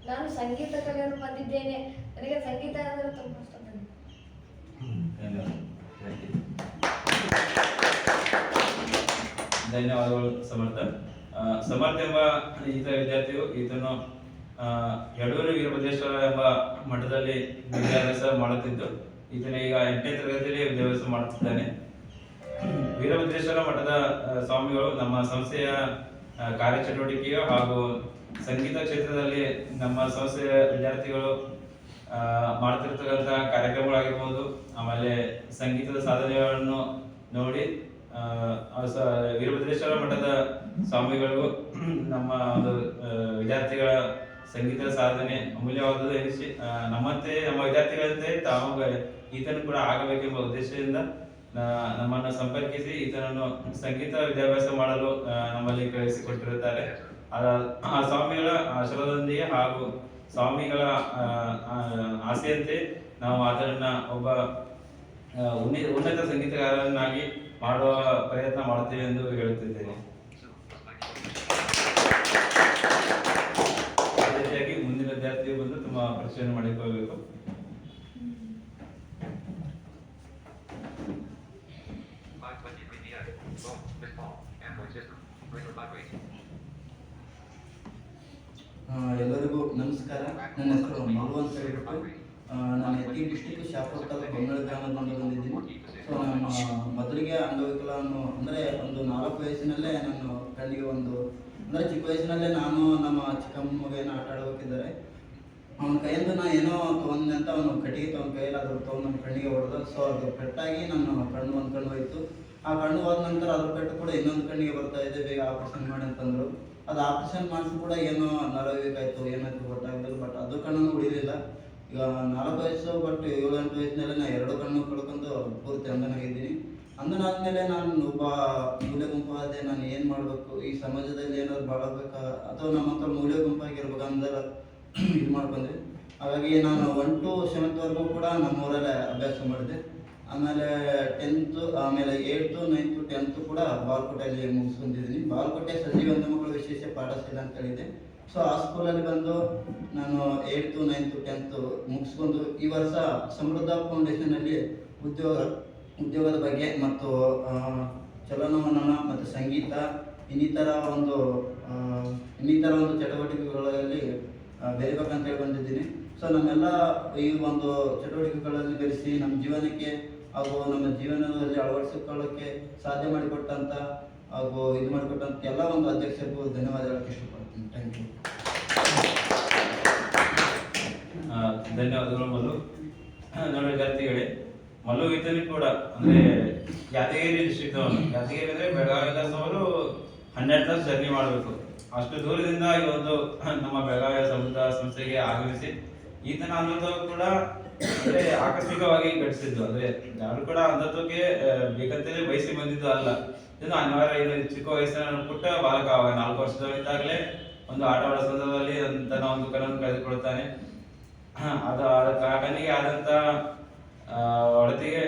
ನಾನು ಸಂಗೀತ ಕಲಿಯಲು ಬಂದಿದ್ದೇನೆ. ನನಗೆ ಸಂಗೀತ ಅಂದರೆ ತುಂಬ ಇಷ್ಟ. ಧನ್ಯವಾದಗಳು ಸಮರ್ಥ. ಸಮರ್ಥ ಎಂಬ ಈತ ವಿದ್ಯಾರ್ಥಿಯು ಈತನು ಯಡೂರು ವೀರಭದ್ರೇಶ್ವರ ಎಂಬ ಮಠದಲ್ಲಿ ವಿದ್ಯಾಭ್ಯಾಸ ಮಾಡುತ್ತಿದ್ದು, ಈತನ ಈಗ 8ನೇ ತರಗತಿಯಲ್ಲಿ ವಿದ್ಯಾಭ್ಯಾಸ ಮಾಡುತ್ತಿದ್ದಾನೆ. ವೀರಭದ್ರೇಶ್ವರ ಮಠದ ಸ್ವಾಮಿಗಳು ನಮ್ಮ ಸಂಸ್ಥೆಯ ಕಾರ್ಯಚಟುವಟಿಕೆಯು ಹಾಗೂ ಸಂಗೀತ ಕ್ಷೇತ್ರದಲ್ಲಿ ನಮ್ಮ ಸಂಸ್ಥೆಯ ವಿದ್ಯಾರ್ಥಿಗಳು ಮಾಡ್ತಿರ್ತಕ್ಕಂಥ ಕಾರ್ಯಕ್ರಮಗಳಾಗಿರ್ಬೋದು, ಆಮೇಲೆ ಸಂಗೀತದ ಸಾಧನೆಗಳನ್ನು ನೋಡಿ ವೀರಭದ್ರೇಶ್ವರ ಮಠದ ಸ್ವಾಮಿಗಳಿಗೂ ನಮ್ಮ ಒಂದು ವಿದ್ಯಾರ್ಥಿಗಳ ಸಂಗೀತ ಸಾಧನೆ ಅಮೂಲ್ಯವಾದದ್ದು ಎನಿಸಿ ನಮ್ಮ ವಿದ್ಯಾರ್ಥಿಗಳಂತೆ ತಾವು ಈತನು ಕೂಡ ಆಗಬೇಕೆಂಬ ಉದ್ದೇಶದಿಂದ ನಮ್ಮನ್ನು ಸಂಪರ್ಕಿಸಿ ಈತನನ್ನು ಸಂಗೀತ ವಿದ್ಯಾಭ್ಯಾಸ ಮಾಡಲು ನಮ್ಮಲ್ಲಿ ಕಳಿಸಿಕೊಟ್ಟಿರುತ್ತಾರೆ. ಆ ಸ್ವಾಮಿಗಳ ಆಶೀರ್ವಾದದೊಂದಿಗೆ ಹಾಗೂ ಸ್ವಾಮಿಗಳ ಆಸೆಯಂತೆ ನಾವು ಆತನನ್ನ ಒಬ್ಬ ಉನ್ನತ ಸಂಗೀತಗಾರನಾಗಿ ಮಾಡುವ ಪ್ರಯತ್ನ ಮಾಡುತ್ತೇವೆ ಎಂದು ಹೇಳುತ್ತಿದ್ದೇನೆ. ಅದೇ ರೀತಿಯಾಗಿ ಮುಂದಿನ ವಿದ್ಯಾರ್ಥಿಯು ಬಂದು ತುಂಬ ಪರಿಚಯ ಮಾಡಿಕೊಳ್ಳಬೇಕು. ಎಲ್ಲರಿಗೂ ನಮಸ್ಕಾರ. ನನ್ನ ಹೆಸರು ಮಗು ಅಂತ ಹೇಳ್ಬಿಟ್ಟು ನಾನು ಯತ್ತಿ ಡಿಸ್ಟಿಕ್ ಶಾಪುರ ತಾಲೂಕು ಬೊಮ್ಮನಹಳ್ಳಿ ಗ್ರಾಮದಿಂದ ಬಂದಿದ್ದೀನಿ. ಸೊ ನಾನು ಮೊದಲಿಗೆ ಅಂಗವಿಕಲವನ್ನು ಅಂದರೆ ಒಂದು 4 ವಯಸ್ಸಿನಲ್ಲೇ ನಾನು ಕಣ್ಣಿಗೆ ಅಂದರೆ ಚಿಕ್ಕ ವಯಸ್ಸಿನಲ್ಲೇ ನಾನು ನಮ್ಮ ಚಿಕ್ಕಮ್ಮಗೆ ಆಟ ಆಡಬೇಕಿದ್ದಾರೆ ಅವನ ಕೈಯಿಂದ ನಾನು ಏನೋ ತೊಗೊಂಡೆ ಅಂತ ಅವನು ಕಟ್ಟಿಗೆ ಅವನ ಕೈಯಲ್ಲಿ ಅದ್ರ ತೊಗೊಂಡು ನನ್ನ ಕಣ್ಣಿಗೆ ಹೊಡೆದ. ಸೊ ಅದು ಪೆಟ್ಟಾಗಿ ನನ್ನ ಒಂದು ಕಣ್ಣು ಹೋಯಿತು. ಆ ಕಣ್ಣು ಹೋದ ನಂತರ ಅದ್ರ ಪೆಟ್ಟು ಕೂಡ ಇನ್ನೊಂದು ಕಣ್ಣಿಗೆ ಬರ್ತಾ ಇದೆ, ಬೇಗ ಆಪರೇಷನ್ ಮಾಡಿ ಅಂತಂದರು. ಅದು ಆಪರೇಷನ್ ಮಾಡಿಸಿ ಕೂಡ ಏನೋ ನರಬೇಕಾಯ್ತು, ಏನಾಯ್ತು ಗೊತ್ತಾಗಲಿಲ್ಲ. ಬಟ್ ಅದು ಕಣ್ಣನ್ನು ಉಳಿಲಿಲ್ಲ. ಈಗ 4 ವಯಸ್ಸು, ಬಟ್ 7-8 ವಯಸ್ಸಿನಲ್ಲೇ ನಾನು 2 ಕಣ್ಣು ಕಳ್ಕೊಂಡು ಪೂರ್ತಿ ಅಂಧನಾಗಿದ್ದೀನಿ. ಅಂಧನಾದ್ಮೇಲೆ ನಾನು ಒಬ್ಬ ಮೂಲೆ ಗುಂಪಾದೆ. ನಾನು ಏನು ಮಾಡಬೇಕು, ಈ ಸಮಾಜದಲ್ಲಿ ಏನಾದ್ರು ಬಾಳಬೇಕಾ ಅಥವಾ ನಮ್ಮ ಹತ್ರ ಮೂಲೆ ಗುಂಪಾಗಿರ್ಬೇಕು ಅಂದ್ರೆ ಇದು ಮಾಡ್ಕೊಂಡೆ. ಹಾಗಾಗಿ ನಾನು 1 to 7th ವರೆಗೂ ಕೂಡ ನಮ್ಮೂರಲ್ಲೇ ಅಭ್ಯಾಸ ಮಾಡಿದೆ. ಆಮೇಲೆ 10th, ಆಮೇಲೆ 8th, 9th, 10th ಕೂಡ ಬಾಲ್ಕೋಟೆಯಲ್ಲಿ ಮುಗಿಸ್ಕೊಂಡಿದ್ದೀನಿ. ಬಾಲ್ಕೋಟೆ ಸಜೀವ ಅಂಧ ಮಕ್ಕಳ ವಿಶೇಷ ಪಾಠಶಾಲೆ ಅಂತ ಹೇಳಿದೆ. ಸೊ ಆ ಸ್ಕೂಲಲ್ಲಿ ಬಂದು ನಾನು 8th, 9th, 10th ಮುಗಿಸ್ಕೊಂಡು ಈ ವರ್ಷ ಸಮೃದ್ಧ ಫೌಂಡೇಶನಲ್ಲಿ ಉದ್ಯೋಗದ ಬಗ್ಗೆ ಮತ್ತು ಚಲನವಲನ ಮತ್ತು ಸಂಗೀತ ಇನ್ನಿತರ ಒಂದು ಚಟುವಟಿಕೆಗಳಲ್ಲಿ ಬೆರಿಬೇಕಂತ ಹೇಳಿ ಬಂದಿದ್ದೀನಿ. ಸೊ ನಮ್ಮೆಲ್ಲ ಈ ಒಂದು ಚಟುವಟಿಕೆಗಳಲ್ಲಿ ಬೆರೆಸಿ ನಮ್ಮ ಜೀವನಕ್ಕೆ ಹಾಗೂ ನಮ್ಮ ಜೀವನದಲ್ಲಿ ಅಳವಡಿಸಿಕೊಳ್ಳೋಕ್ಕೆ ಸಾಧ್ಯ ಮಾಡಿಕೊಟ್ಟಂಥ ಹಾಗೂ ಇದು ಮಾಡಿಕೊಟ್ಟಂಥ ಎಲ್ಲ ಒಂದು ಅಧ್ಯಕ್ಷರಿಗೂ ಧನ್ಯವಾದ ಹೇಳಕ್ಕೆ ಇಷ್ಟಪಡ್ತೀನಿ. Thank you. ಧನ್ಯವಾದಗಳು ಮಲ್ಲು. ನೋಡಿ ವಿದ್ಯಾರ್ಥಿಗಳೇ, ಮಲ್ಲು ಈತನಿ ಕೂಡ ಅಂದರೆ ಯಾದಗಿರಿ ಡಿಸ್ಟ್ರಿಕ್ಟ್ ಅವನು. ಯಾದಗಿರಿ ಅಂದರೆ ಬೆಳಗಾವಿ ಅವರು 12 ತಾಸು ಜರ್ನಿ ಮಾಡಬೇಕು. ಅಷ್ಟು ದೂರದಿಂದ ಈ ಒಂದು ನಮ್ಮ ಬೆಳಗಾವಿಯ ಸಮುದ್ರ ಸಂಸ್ಥೆಗೆ ಆಗಮಿಸಿ ಈತನ ಅಂಧತ್ವ ಕೂಡ ಅಂದ್ರೆ ಆಕಸ್ಮಿಕವಾಗಿ ಘಟಿಸಿದ್ದು. ಅಂದ್ರೆ ಯಾರು ಕೂಡ ಅಂಧತ್ವಕ್ಕೆ ಬೇಕಂತಲೇ ಬಯಸಿ ಬಂದಿದ್ದು ಅಲ್ಲ. ಇದು ಅನಿವಾರ್ಯ. ಚಿಕ್ಕ ವಯಸ್ಸಿನ ಪುಟ್ಟ ಬಾಲಕ 4 ವರ್ಷದವರಿದ್ದಾಗಲೇ ಒಂದು ಆಟ ಆಡೋ ಸಂದರ್ಭದಲ್ಲಿ ತನ್ನ ಒಂದು ಕಣ್ಣನ್ನು ಕಳೆದುಕೊಳ್ತಾನೆ. ಆ ಕಣ್ಣಿಗೆ ಆದಂತ ಒಡತಿಗೆ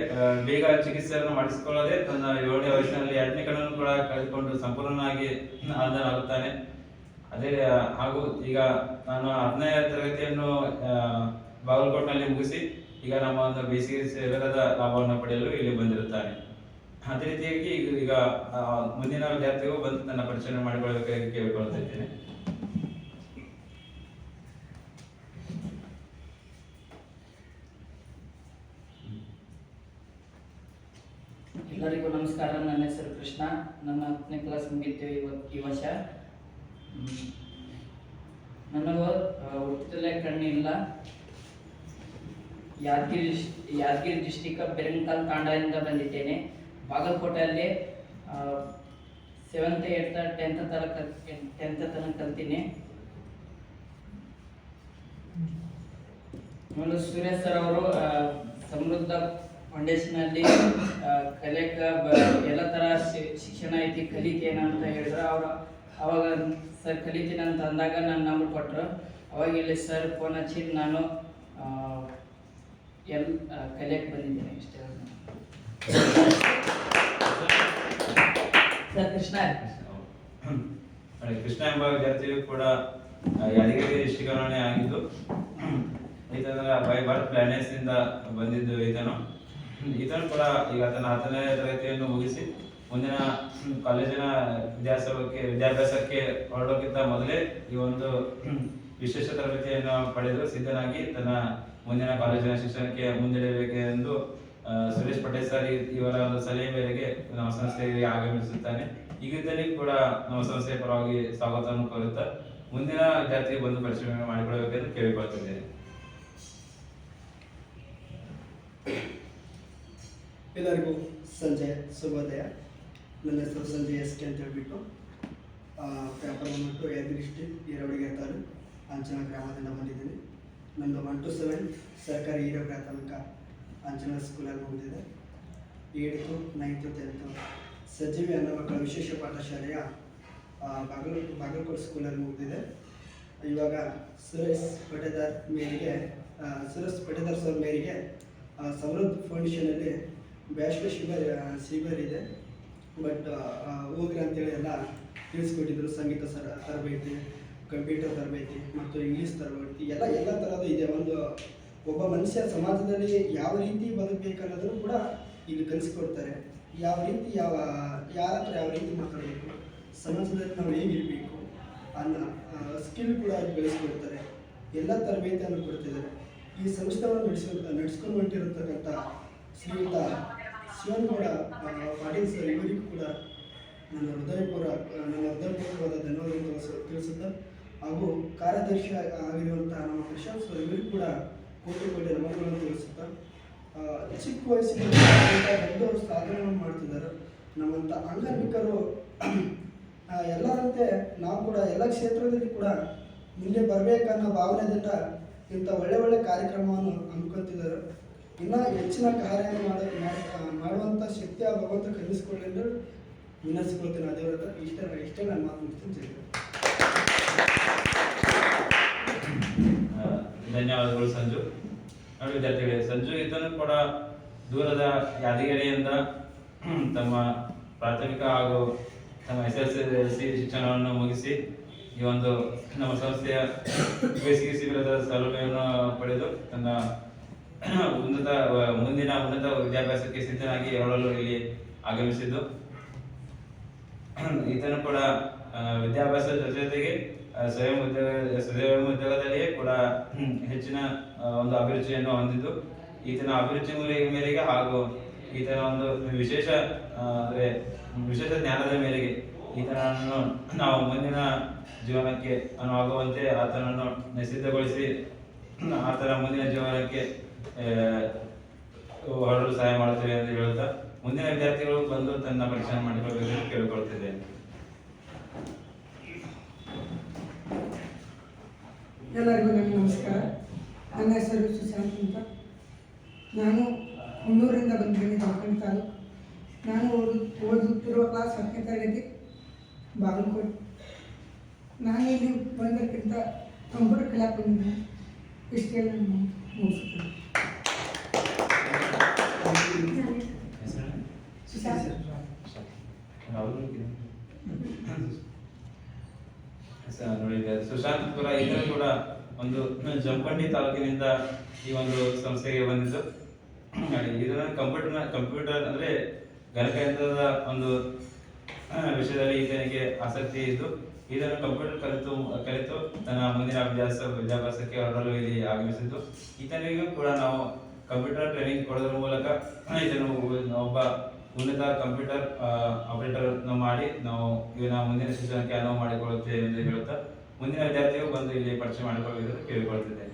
ಬೇಗ ಚಿಕಿತ್ಸೆಯನ್ನು ಮಾಡಿಸಿಕೊಳ್ಳದೆ ತನ್ನ 7ನೇ ವಯಸ್ಸಿನಲ್ಲಿ 2ನೇ ಕಣ್ಣನ್ನು ಕೂಡ ಕಳೆದುಕೊಂಡು ಸಂಪೂರ್ಣವಾಗಿ ಅಂಧನಾಗುತ್ತಾನೆ. ಅದೇ ಹಾಗೂ ಈಗ ನಾನು 10ನೇ ತರಗತಿಯನ್ನು ಬಾಗಲಕೋಟೆನಲ್ಲಿ ಮುಗಿಸಿ ಈಗ ನಮ್ಮ ಒಂದು ಬೇಸಿಗೆ ಶಿಬಿರದ ಲಾಭವನ್ನು ಪಡೆಯಲು ಇಲ್ಲಿ ಬಂದಿರುತ್ತಾನೆ. ಅದೇ ರೀತಿಯಾಗಿ ಈಗ ಮುಂದಿನ ವಿದ್ಯಾರ್ಥಿಗೂ ಬಂದು ನನ್ನ ಪರಿಚಯ ಮಾಡಿಕೊಳ್ಳಬೇಕಾಗಿ ಕೇಳಿಕೊಳ್ತಾ ಇದ್ದೇನೆ. ಎಲ್ಲರಿಗೂ ನಮಸ್ಕಾರ. ನನ್ನ ಹೆಸರು ಕೃಷ್ಣ. ನನ್ನ 10ನೇ ಕ್ಲಾಸ್ ಮುಗಿತು ಈ ವರ್ಷ. ನನಗೂ ಹುಟ್ಟಿದಲ್ಲೇ ಕಣ್ಣಿಲ್ಲ. ಯಾದಗಿರಿ ಡಿಸ್ಟಿಕ್ ಬೆರಂಕಾಲ್ ತಾಂಡದಿಂದ ಬಂದಿದ್ದೇನೆ. ಬಾಗಲಕೋಟೆಯಲ್ಲಿ 7th, 8th, 10th ತನಕ ಕಲ್ತೀನಿ. ಆಮೇಲೆ ಸುರೇಶ್ ಸರ್ ಅವರು ಸಮೃದ್ಧ ಫೌಂಡೇಶನಲ್ಲಿ ಕಲಿಯಕ ಎಲ್ಲ ಥರ ಶಿಕ್ಷಣ ಐತಿ, ಕಲಿತೇನೆ ಅಂತ ಹೇಳಿದ್ರು. ಅವಾಗ ಸರ್ ಕಲಿತೀನಿ ಅಂತ ಅಂದಾಗ ನನ್ನ ನಂಬರ್ ಕೊಟ್ಟರು. ಅವಾಗ ಇಲ್ಲಿ ಸರ್ ಫೋನ್ ಹಚ್ಚಿ ನಾನು ಕಲಿಯಕ್ಕೆ ಬಂದಿದ್ದೇನೆ. ಇಷ್ಟೇ ಸರ್. ಕೃಷ್ಣ ಎಂಬ ವಿದ್ಯಾರ್ಥಿಯು ಕೂಡ ಯಾದಗಿರಿ ಡಿಸ್ಟಿಕ್ ಆಗಿದ್ದು ಈತನ ಬೈ ಬರ್ತ್ ಪ್ಲಾನೆಟ್ಸ್ ಇಂದ ಬಂದಿದ್ದು. ಈತನು ಕೂಡ ಈಗ ತನ್ನ 10ನೇ ತರಗತಿಯನ್ನು ಮುಗಿಸಿ ಮುಂದಿನ ಕಾಲೇಜಿನ ವಿದ್ಯಾಭ್ಯಾಸಕ್ಕೆ ಹೊರಡೋಕ್ಕಿಂತ ಮೊದಲೇ ಈ ಒಂದು ವಿಶೇಷ ತರಬೇತಿಯನ್ನು ಪಡೆದು ಸಿದ್ಧನಾಗಿ ತನ್ನ ಮುಂದಿನ ಕಾಲೇಜಿನ ಶಿಕ್ಷಣಕ್ಕೆ ಮುಂದಿಡಬೇಕೆಂದು ಸುರೇಶ್ ಪಟೇಲ್ ಸರ್ ಇವರ ಒಂದು ಸಲಹೆ ಮೇರೆಗೆ ನಮ್ಮ ಸಂಸ್ಥೆಗೆ ಆಗಮಿಸುತ್ತಾನೆ. ಈಗಿದ್ದಲ್ಲಿಯೂ ಕೂಡ ನಮ್ಮ ಸಂಸ್ಥೆಯ ಪರವಾಗಿ ಸ್ವಾಗತವನ್ನು ಕೋರುತ್ತಾ ಮುಂದಿನ ವಿದ್ಯಾರ್ಥಿಗೆ ಬಂದು ಪರಿಶೀಲನೆ ಮಾಡಿಕೊಳ್ಳಬೇಕೆಂದು ಕೇಳಿಕೊಳ್ತಿದ್ದೇನೆ. ಎಲ್ಲರಿಗೂ ಸಂಜೆ ಶುಭೋದಯ. ನನ್ನ ಹೆಸರು ಸಂಜಯ್ ಎಸ್ ಕೆ ಅಂತ ಹೇಳ್ಬಿಟ್ಟು ವ್ಯಾಪಾರ ಬಂದ್ಬಿಟ್ಟು ಯಾದಗಿರಿ ಡಿಸ್ಟ್ರಿಕ್ಟ್ ಈರವಡಿಗೆ ತಾಲೂಕು ಅಂಚನ ಗ್ರಾಮದಿಂದ ಬಂದಿದ್ದೀನಿ. ನಮ್ಮದು 1 to 7 ಸರ್ಕಾರಿ ಹಿರಿಯ ಪ್ರಾಥಮಿಕ ಅಂಚನ ಸ್ಕೂಲಲ್ಲಿ ಮುಗಿದಿದೆ. 8th, 9th, 10th ಸಜೀವಿ ಅಂಧ ಮಕ್ಕಳ ವಿಶೇಷ ಪಾಠಶಾಲೆಯ ಬಾಗಲಕೋಟೆ ಸ್ಕೂಲಲ್ಲಿ ಮುಗಿದಿದೆ. ಇವಾಗ ಸುರೇಶ್ ಪಟೇದಾರ್ ಸರ್ ಮೇರೆಗೆ ಸಮೃದ್ಧ ಫೌಂಡೇಶನಲ್ಲಿ ಬ್ಯಾಚುಲರ್ ಶಿಬಿರ ಇದೆ. ಬಟ್ ಹೋಗ್ರಿ ಅಂತೇಳಿ ಎಲ್ಲ ತಿಳಿಸ್ಕೊಟ್ಟಿದ್ರು. ಸಂಗೀತ ತರಬೇತಿ ಕಂಪ್ಯೂಟರ್ ತರಬೇತಿ ಮತ್ತು ಇಂಗ್ಲೀಷ್ ತರಬೇತಿ ಎಲ್ಲ ಥರದ ಇದೆ. ಒಬ್ಬ ಮನುಷ್ಯ ಸಮಾಜದಲ್ಲಿ ಯಾವ ರೀತಿ ಬದುಕಬೇಕು ಅನ್ನೋದನ್ನು ಕೂಡ ಇಲ್ಲಿ ಕಲಿಸಿಕೊಡ್ತಾರೆ. ಯಾರ ಹತ್ರ ಯಾವ ರೀತಿ ಮಾತಾಡಬೇಕು, ಸಮಾಜದಲ್ಲಿ ನಾವು ಹೇಗಿರಬೇಕು ಅನ್ನೋ ಸ್ಕಿಲ್ ಕೂಡ ಬೆಳೆಸಿಕೊಡ್ತಾರೆ. ಎಲ್ಲ ತರಬೇತಿಯನ್ನು ಕೊಡ್ತಿದ್ದಾರೆ. ಈ ಸಂಸ್ಥೆಯನ್ನು ನಡೆಸ್ಕೊಂಡು ಹೊಂಟಿರತಕ್ಕಂಥ ಶ್ರೀಯುತ ಶಿವನಗೌಡ ಪಾಟೀಲ್ ಸರ್ ಇವರಿಗೂ ಕೂಡ ನನ್ನ ಹೃದಯಪೂರ್ವಕವಾದ ಧನ್ಯವಾದಗಳು ತಿಳಿಸುತ್ತಾ, ಹಾಗೂ ಕಾರ್ಯದರ್ಶಿ ಆಗಿರುವಂಥ ನಮ್ಮ ಪ್ರಶಾಂತ್ ಸರ್ ಇವರಿಗೂ ಕೂಡ ಕೋಟಿ ನಮನಗಳನ್ನು ತಿಳಿಸುತ್ತಾ, ಚಿಕ್ಕ ವಯಸ್ಸಿನಲ್ಲಿ ದೊಡ್ಡವರು ಸಾಧನೆಯನ್ನು ಮಾಡ್ತಿದ್ದಾರೆ. ನಮ್ಮಂಥ ಅಂಗವಿಕಲರು ಎಲ್ಲರಂತೆ ನಾವು ಕೂಡ ಎಲ್ಲ ಕ್ಷೇತ್ರದಲ್ಲಿ ಕೂಡ ಮುಂದೆ ಬರಬೇಕನ್ನೋ ಭಾವನೆಯಿಂದ ಇಂಥ ಒಳ್ಳೆ ಕಾರ್ಯಕ್ರಮವನ್ನು ಹಮ್ಮಿಕೊಳ್ತಿದ್ದಾರೆ. ಇನ್ನೂ ಹೆಚ್ಚಿನ ಕಾರ್ಯ ಮಾಡುವಂಥ ಶಕ್ತಿ ಆ ಭಗವಂತ ಕಲಿಸಿಕೊಳ್ಳೆಂದು ವಿನಂತಿಸಿಕೊಳ್ತೇನೆ. ಅದೇ ಇಷ್ಟೇ ನಾನು ಮಾತು ಮುಗಿಸ್ತೀನಿ. ಧನ್ಯವಾದಗಳು ಸಂಜು. ನೋಡಿ ವಿದ್ಯಾರ್ಥಿಗಳೇ, ಸಂಜು ಇದನ್ನು ಕೂಡ ದೂರದ ಯಾದಗಿರಿಯಿಂದ ತಮ್ಮ ಪ್ರಾಥಮಿಕ ಹಾಗೂ ತಮ್ಮ SSLC ಶಿಕ್ಷಣವನ್ನು ಮುಗಿಸಿ ಈ ಒಂದು ನಮ್ಮ ಸಂಸ್ಥೆಯ ಬೇಸಿಗೆ ಶಿಬಿರದ ಸೌಲಭ್ಯವನ್ನು ಪಡೆದು ತನ್ನ ಮುಂದಿನ ಉನ್ನತ ವಿದ್ಯಾಭ್ಯಾಸಕ್ಕೆ ಸಿದ್ಧನಾಗಿ ಹೊರಡಲು ಇಲ್ಲಿ ಆಗಮಿಸಿದ್ದು. ಈತನು ಕೂಡ ವಿದ್ಯಾಭ್ಯಾಸದ ಜೊತೆಗೆ ಸ್ವಯಂ ಉದ್ಯೋಗದಲ್ಲಿಯೇ ಕೂಡ ಹೆಚ್ಚಿನ ಒಂದು ಅಭಿರುಚಿಯನ್ನು ಹೊಂದಿದ್ದು, ಈತನ ಅಭಿರುಚಿ ಮೇರೆಗೆ ಹಾಗೂ ಈತನ ಒಂದು ವಿಶೇಷ ಜ್ಞಾನದ ಮೇರೆಗೆ ಈತನನ್ನು ನಾವು ಮುಂದಿನ ಜೀವನಕ್ಕೆ ಆಗುವಂತೆ ಆತನನ್ನು ಸಿದ್ಧಗೊಳಿಸಿ ಆತನ ಮುಂದಿನ ಜೀವನಕ್ಕೆ ಹೊರಡಲು ಸಹಾಯ ಮಾಡುತ್ತೇವೆ ಎಂದು ಹೇಳುತ್ತಾ, ಮುಂದಿನ ವಿದ್ಯಾರ್ಥಿಗಳು ಬಂದು ತನ್ನ ಪರೀಕ್ಷೆ ಮಾಡಿಕೊಳ್ಳಬೇಕೆಂದು ಕೇಳಿಕೊಳ್ಳುತ್ತಿದ್ದೇನೆ. ಎಲ್ಲರಿಗೂ ನನ್ನ ನಮಸ್ಕಾರ. ನನ್ನ ಹೆಸರು ಸುಶಾಂತ್ ಅಂತ. ನಾನು ಹುಣ್ಣೂರಿಂದ ಬಂದಿದ್ದೀನಿ, ಜಮಖಂಡಿ ತಾಲೂಕು. ನಾನು ಓದುತ್ತಿರುವ ಕ್ಲಾಸ್ 10ನೇ ತರಗತಿ, ಬಾಗಲಕೋಟೆ. ನಾನು ಇಲ್ಲಿ ಬಂದಕ್ಕಿಂತ ಕಂಪ್ಯೂಟರ್ ಕಲಿಯಕ್ಕೆ ಬಂದಿದ್ದೀನಿ. ಇಷ್ಟೇ ನಾನು ಮುಗಿಸುತ್ತೇನೆ. ಸುಶಾಂತ್ ಕೂಡ ಇದನ್ನು ಕೂಡ ಒಂದು ಜಮಖಂಡಿ ತಾಲೂಕಿನಿಂದ ಈ ಒಂದು ಸಂಸ್ಥೆಗೆ ಬಂದಿದ್ದು. ಇದನ್ನು ಕಂಪ್ಯೂಟರ್ ಅಂದ್ರೆ ಗಣಕಯಂತ್ರದ ಒಂದು ವಿಷಯದಲ್ಲಿ ಈತನಿಗೆ ಆಸಕ್ತಿ ಇದ್ದು, ಇದನ್ನು ಕಂಪ್ಯೂಟರ್ ಕಲಿತು ತನ್ನ ಮುಂದಿನ ವಿದ್ಯಾಭ್ಯಾಸಕ್ಕೆ ಹೊರಡಲು ಇಲ್ಲಿ ಆಗಮಿಸಿದ್ದು. ಈತನಿಗೂ ಕೂಡ ನಾವು ಕಂಪ್ಯೂಟರ್ ಟ್ರೈನಿಂಗ್ ಕೊಡೋದ್ರ ಮೂಲಕ ಇದನ್ನು ಒಬ್ಬ ಉನ್ನತ ಕಂಪ್ಯೂಟರ್ ಆಪರೇಟರ್ ಮಾಡಿ ನಾವು ಇವನ ಮುಂದಿನ ಶಿಕ್ಷಣಕ್ಕೆ ಅನುವು ಮಾಡಿಕೊಳ್ಳುತ್ತೇವೆ ಎಂದು ಹೇಳುತ್ತಾ, ಮುಂದಿನ ವಿದ್ಯಾರ್ಥಿಗಳು ಬಂದು ಇಲ್ಲಿ ಪರಿಚಯ ಮಾಡಿಕೊಳ್ಳುವುದನ್ನು ಕೇಳಿಕೊಳ್ಳುತ್ತಿದ್ದೇನೆ.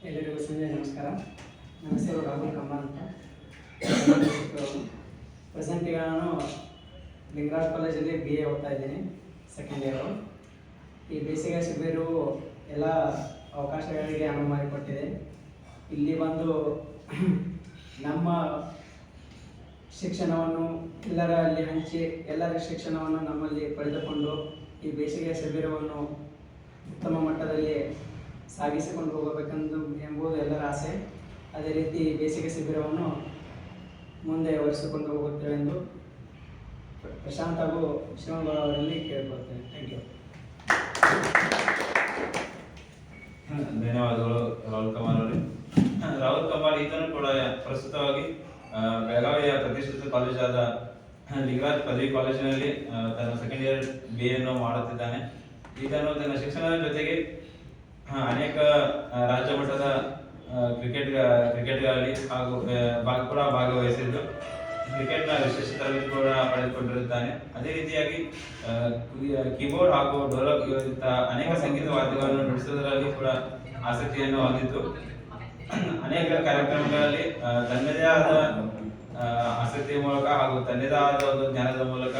ಎಲ್ಲರಿಗೂ ಸಂಜೆ ನಮಸ್ಕಾರ. ನನ್ನ ಹೆಸರು ರಾಹುಲ್ ಕಮ್ಮಾ ಅಂತ. ಪ್ರೆಸೆಂಟ್ ಈಗ ನಾನು ಲಿಂಗರಾಜ್ ಕಾಲೇಜಲ್ಲಿ BA ಓದ್ತಾ ಇದ್ದೀನಿ, ಸೆಕೆಂಡ್ ಇಯರು. ಈ ಬೇಸಿಗೆ ಶಿಬಿರವು ಎಲ್ಲ ಅವಕಾಶಗಳಿಗೆ ಅನುವು ಮಾಡಿಕೊಟ್ಟಿದೆ. ಇಲ್ಲಿ ಬಂದು ನಮ್ಮ ಶಿಕ್ಷಣವನ್ನು ಎಲ್ಲರಲ್ಲಿ ಹಂಚಿ ಎಲ್ಲರ ಶಿಕ್ಷಣವನ್ನು ನಮ್ಮಲ್ಲಿ ಪಡೆದುಕೊಂಡು ಈ ಬೇಸಿಗೆ ಶಿಬಿರವನ್ನು ಉತ್ತಮ ಮಟ್ಟದಲ್ಲಿ ಸಾಗಿಸಿಕೊಂಡು ಎಂಬುದು ಎಲ್ಲರ ಆಸೆ. ಅದೇ ರೀತಿ ಬೇಸಿಗೆ ಶಿಬಿರವನ್ನು ಮುಂದೆ ಒರೆಸಿಕೊಂಡು ಹೋಗುತ್ತೇವೆ ಎಂದು ಪ್ರಶಾಂತ್ ಹಾಗೂ ಶಿವನಗೌಡ ಅವರಲ್ಲಿ ಕೇಳಿಕೊಳ್ತೇನೆ. Thank you. ಧನ್ಯವಾದಗಳು ರಾಹುಲ್ ಕುಮಾರ್ ಅವರೇ. ರಾಹುಲ್ ಕುಮಾರ್ ಈತನು ಕೂಡ ಪ್ರಸ್ತುತವಾಗಿ ಬೆಳಗಾವಿಯ ಪ್ರತಿಷ್ಠಿತ ಕಾಲೇಜಾದ ಲಿಂಗರಾಜ್ ಪದವಿ ಕಾಲೇಜಿನಲ್ಲಿ ತನ್ನ ಸೆಕೆಂಡ್ ಇಯರ್ BA ಅನ್ನು ಮಾಡುತ್ತಿದ್ದಾನೆ. ಈತನು ತನ್ನ ಶಿಕ್ಷಣದ ಜೊತೆಗೆ ಅನೇಕ ರಾಜ್ಯ ಮಟ್ಟದ ಕ್ರಿಕೆಟ್ಗಳಲ್ಲಿ ಹಾಗೂ ಕೂಡ ಭಾಗವಹಿಸಿದ್ದು, ಕ್ರಿಕೆಟ್ನ ವಿಶೇಷ ತರಬೇತಿ ಕೂಡ ಪಡೆದುಕೊಂಡಿರುತ್ತಾನೆ. ಅದೇ ರೀತಿಯಾಗಿ ಕೀಬೋರ್ಡ್ ಹಾಗೂ ಡೋಲಕ್ ಅನೇಕ ಸಂಗೀತ ವಾದ್ಯಗಳನ್ನು ನುಡಿಸುವುದರಲ್ಲಿ ಕೂಡ ಆಸಕ್ತಿಯನ್ನು ಹೊಂದಿದ್ದು, ಅನೇಕ ಕಾರ್ಯಕ್ರಮಗಳಲ್ಲಿ ತನ್ನದೇ ಆದ ಆಸಕ್ತಿಯ ಮೂಲಕ ಹಾಗೂ ತನ್ನದೇ ಆದ ಒಂದು ಜ್ಞಾನದ ಮೂಲಕ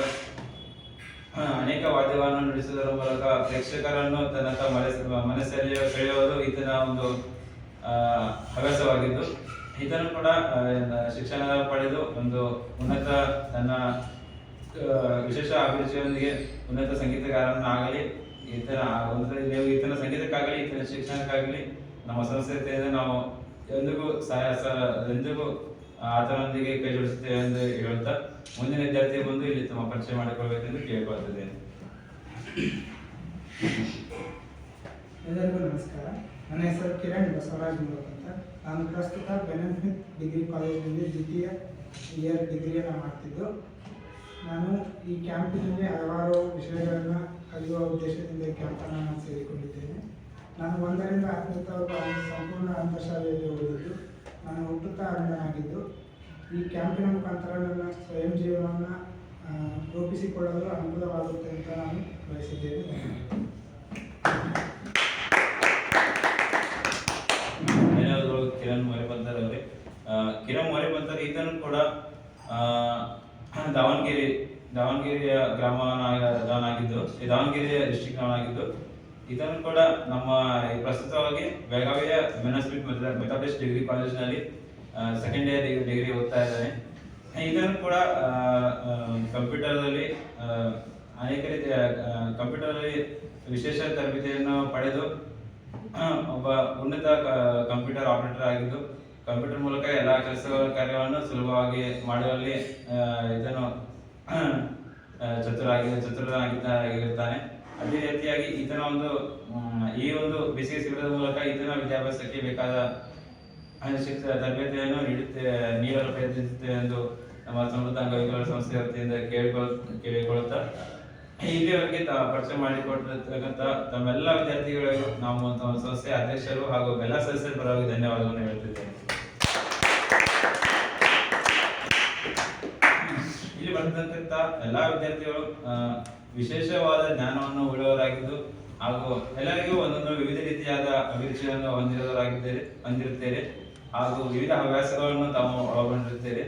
ಅನೇಕ ವಾದ್ಯಗಳನ್ನು ನುಡಿಸುವುದರ ಮೂಲಕ ಪ್ರೇಕ್ಷಕರನ್ನು ತನ್ನ ಮನಸ್ಸಲ್ಲಿ ಸೆಳೆಯುವುದು ಈತನ ಒಂದು ಹವ್ಯಾಸವಾಗಿದ್ದು, ಈತನು ಕೂಡ ಶಿಕ್ಷಣ ಪಡೆದು ಒಂದು ಉನ್ನತ ತನ್ನ ವಿಶೇಷ ಅಭಿರುಚಿಯೊಂದಿಗೆ ಉನ್ನತ ಸಂಗೀತಗಾರನಾಗಲಿ, ಈತನ ಸಂಗೀತಕ್ಕಾಗಲಿ ಈತನ ಶಿಕ್ಷಣಕ್ಕಾಗಲಿ ನಮ್ಮ ಸಂಸ್ಥೆಯಿಂದ ನಾವು ಎಂದಿಗೂ ಆತನೊಂದಿಗೆ ಕೈ ಜೋಡಿಸುತ್ತೇವೆ ಎಂದು ಹೇಳುತ್ತಾ ಮುಂದಿನ ವಿದ್ಯಾರ್ಥಿ ಬಂದು ಇಲ್ಲಿ ತಮ್ಮ ಪರಿಚಯ ಮಾಡಿಕೊಳ್ಳಬೇಕೆಂದು ಕೇಳಿಕೊಳ್ಳುತ್ತಿದ್ದೇನೆ. ಎಲ್ಲರಿಗೂ ನಮಸ್ಕಾರ. ನನ್ನ ಹೆಸರು ಕಿರಣ್ ಬಸವರಾಜ್ ಮೂಲಕ ಅಂತ. ನಾನು ಪ್ರಸ್ತುತ ಬೆನಫಿಟ್ ಡಿಗ್ರಿ ಕಾಲೇಜಿನಲ್ಲಿ ದ್ವಿತೀಯ ಇಯರ್ ಡಿಗ್ರಿಯನ್ನು ಮಾಡ್ತಿದ್ದು, ನಾನು ಈ ಕ್ಯಾಂಪಿನಲ್ಲಿ ಹಲವಾರು ವಿಷಯಗಳನ್ನು ಕಲಿಯುವ ಉದ್ದೇಶದಿಂದ ಈ ಕ್ಯಾಂಪನ್ನು ನಾನು ಸೇರಿಕೊಂಡಿದ್ದೇನೆ. ನಾನು 1ರಿಂದ 10ನೇ ತರಗತಿ ಸಂಪೂರ್ಣ ಅಂತಃಶಾಲೆಯಲ್ಲಿ ಓದಿದ್ದು. ನಾನು ಹುಟ್ಟುತ್ತಾ ಅಂಧನಾಗಿದ್ದು, ಈ ಕ್ಯಾಂಪಿನ ಮುಖಾಂತರ ನನ್ನ ಸ್ವಯಂ ಜೀವನವನ್ನು ರೂಪಿಸಿಕೊಳ್ಳಲು ಅನುಕೂಲವಾಗುತ್ತೆ ಅಂತ ನಾನು ಬಯಸಿದ್ದೇನೆ. ಧನ್ಯವಾದಗಳು ಕಿರಣ್ ಮೊರೆಬಂದರ್ ಅವರೇ. ಕಿರಣ್ ಮೊರೆಬಂದರ್ ಈತನು ಕೂಡ ದಾವಣಗೆರೆಯ ಗ್ರಾಮನಾಗಿದ್ದು, ದಾವಣಗೆರೆಯ ಡಿಸ್ಟ್ರಿಕ್ಟ್ನವನಾಗಿದ್ದು, ಇದನ್ನು ಕೂಡ ನಮ್ಮ ಪ್ರಸ್ತುತವಾಗಿ ಬೆಳಗಾವಿಯ ಮೆನಸ್ಮಿತ್ ಮೆಥಾಡಿಸ್ಟ್ ಡಿಗ್ರಿ ಕಾಲೇಜಿನಲ್ಲಿ ಸೆಕೆಂಡ್ ಇಯರ್ ಡಿಗ್ರಿ ಓದ್ತಾ ಇದ್ದಾನೆ. ಇದನ್ನು ಕೂಡ ಕಂಪ್ಯೂಟರ್ದಲ್ಲಿ ಅನೇಕ ರೀತಿಯ ಕಂಪ್ಯೂಟರ್ನಲ್ಲಿ ವಿಶೇಷ ತರಬೇತಿಯನ್ನು ಪಡೆದು ಒಬ್ಬ ಉನ್ನತ ಕಂಪ್ಯೂಟರ್ ಆಪರೇಟರ್ ಆಗಿದ್ದು, ಕಂಪ್ಯೂಟರ್ ಮೂಲಕ ಎಲ್ಲ ಕಾರ್ಯವನ್ನು ಸುಲಭವಾಗಿ ಮಾಡುವಲ್ಲಿ ಇದನ್ನು ಚತುರನಾಗಿರ್ತಾನೆ. ಅದೇ ರೀತಿಯಾಗಿ ಈತನ ಈ ಒಂದು ಬೇಸಿಗೆ ಶಿಬಿರದ ಮೂಲಕ ಈತನ ವಿದ್ಯಾಭ್ಯಾಸಕ್ಕೆ ಬೇಕಾದ ತರಬೇತಿಯನ್ನು ನೀಡಲು ಪ್ರಯತ್ನಿಸುತ್ತೇವೆ ಎಂದು ನಮ್ಮ ಸಮೃದ್ಧ ಅಂಗವಿಕಲರ ಸಂಸ್ಥೆ ವತಿಯಿಂದ ಕೇಳಿಕೊಳ್ಳುತ್ತಾ ಇಲ್ಲಿಯವರೆಗೆ ಪರಿಚಯ ಮಾಡಿಕೊಟ್ಟಿರ್ತಕ್ಕಂಥ ತಮ್ಮೆಲ್ಲ ವಿದ್ಯಾರ್ಥಿಗಳಿಗೂ ನಾವು ತಮ್ಮ ಸಂಸ್ಥೆಯ ಅಧ್ಯಕ್ಷರು ಹಾಗೂ ಎಲ್ಲ ಸದಸ್ಯರ ಪರವಾಗಿ ಧನ್ಯವಾದವನ್ನು ಹೇಳ್ತಿದ್ದೇನೆ. ಇಲ್ಲಿ ಬಂದಂತ ಎಲ್ಲಾ ವಿದ್ಯಾರ್ಥಿಗಳು ವಿಶೇಷವಾದ ಜ್ಞಾನವನ್ನು ಉಳ್ಳವರಾಗಿದ್ದು ಹಾಗೂ ಎಲ್ಲರಿಗೂ ಒಂದೊಂದು ವಿವಿಧ ರೀತಿಯಾದ ಅಭಿರುಚಿಯನ್ನು ಹೊಂದಿರುತ್ತೇವೆ ಹಾಗೂ ವಿವಿಧ ಹವ್ಯಾಸಗಳನ್ನು ತಾವು ಒಳಗೊಂಡಿರುತ್ತೇವೆ.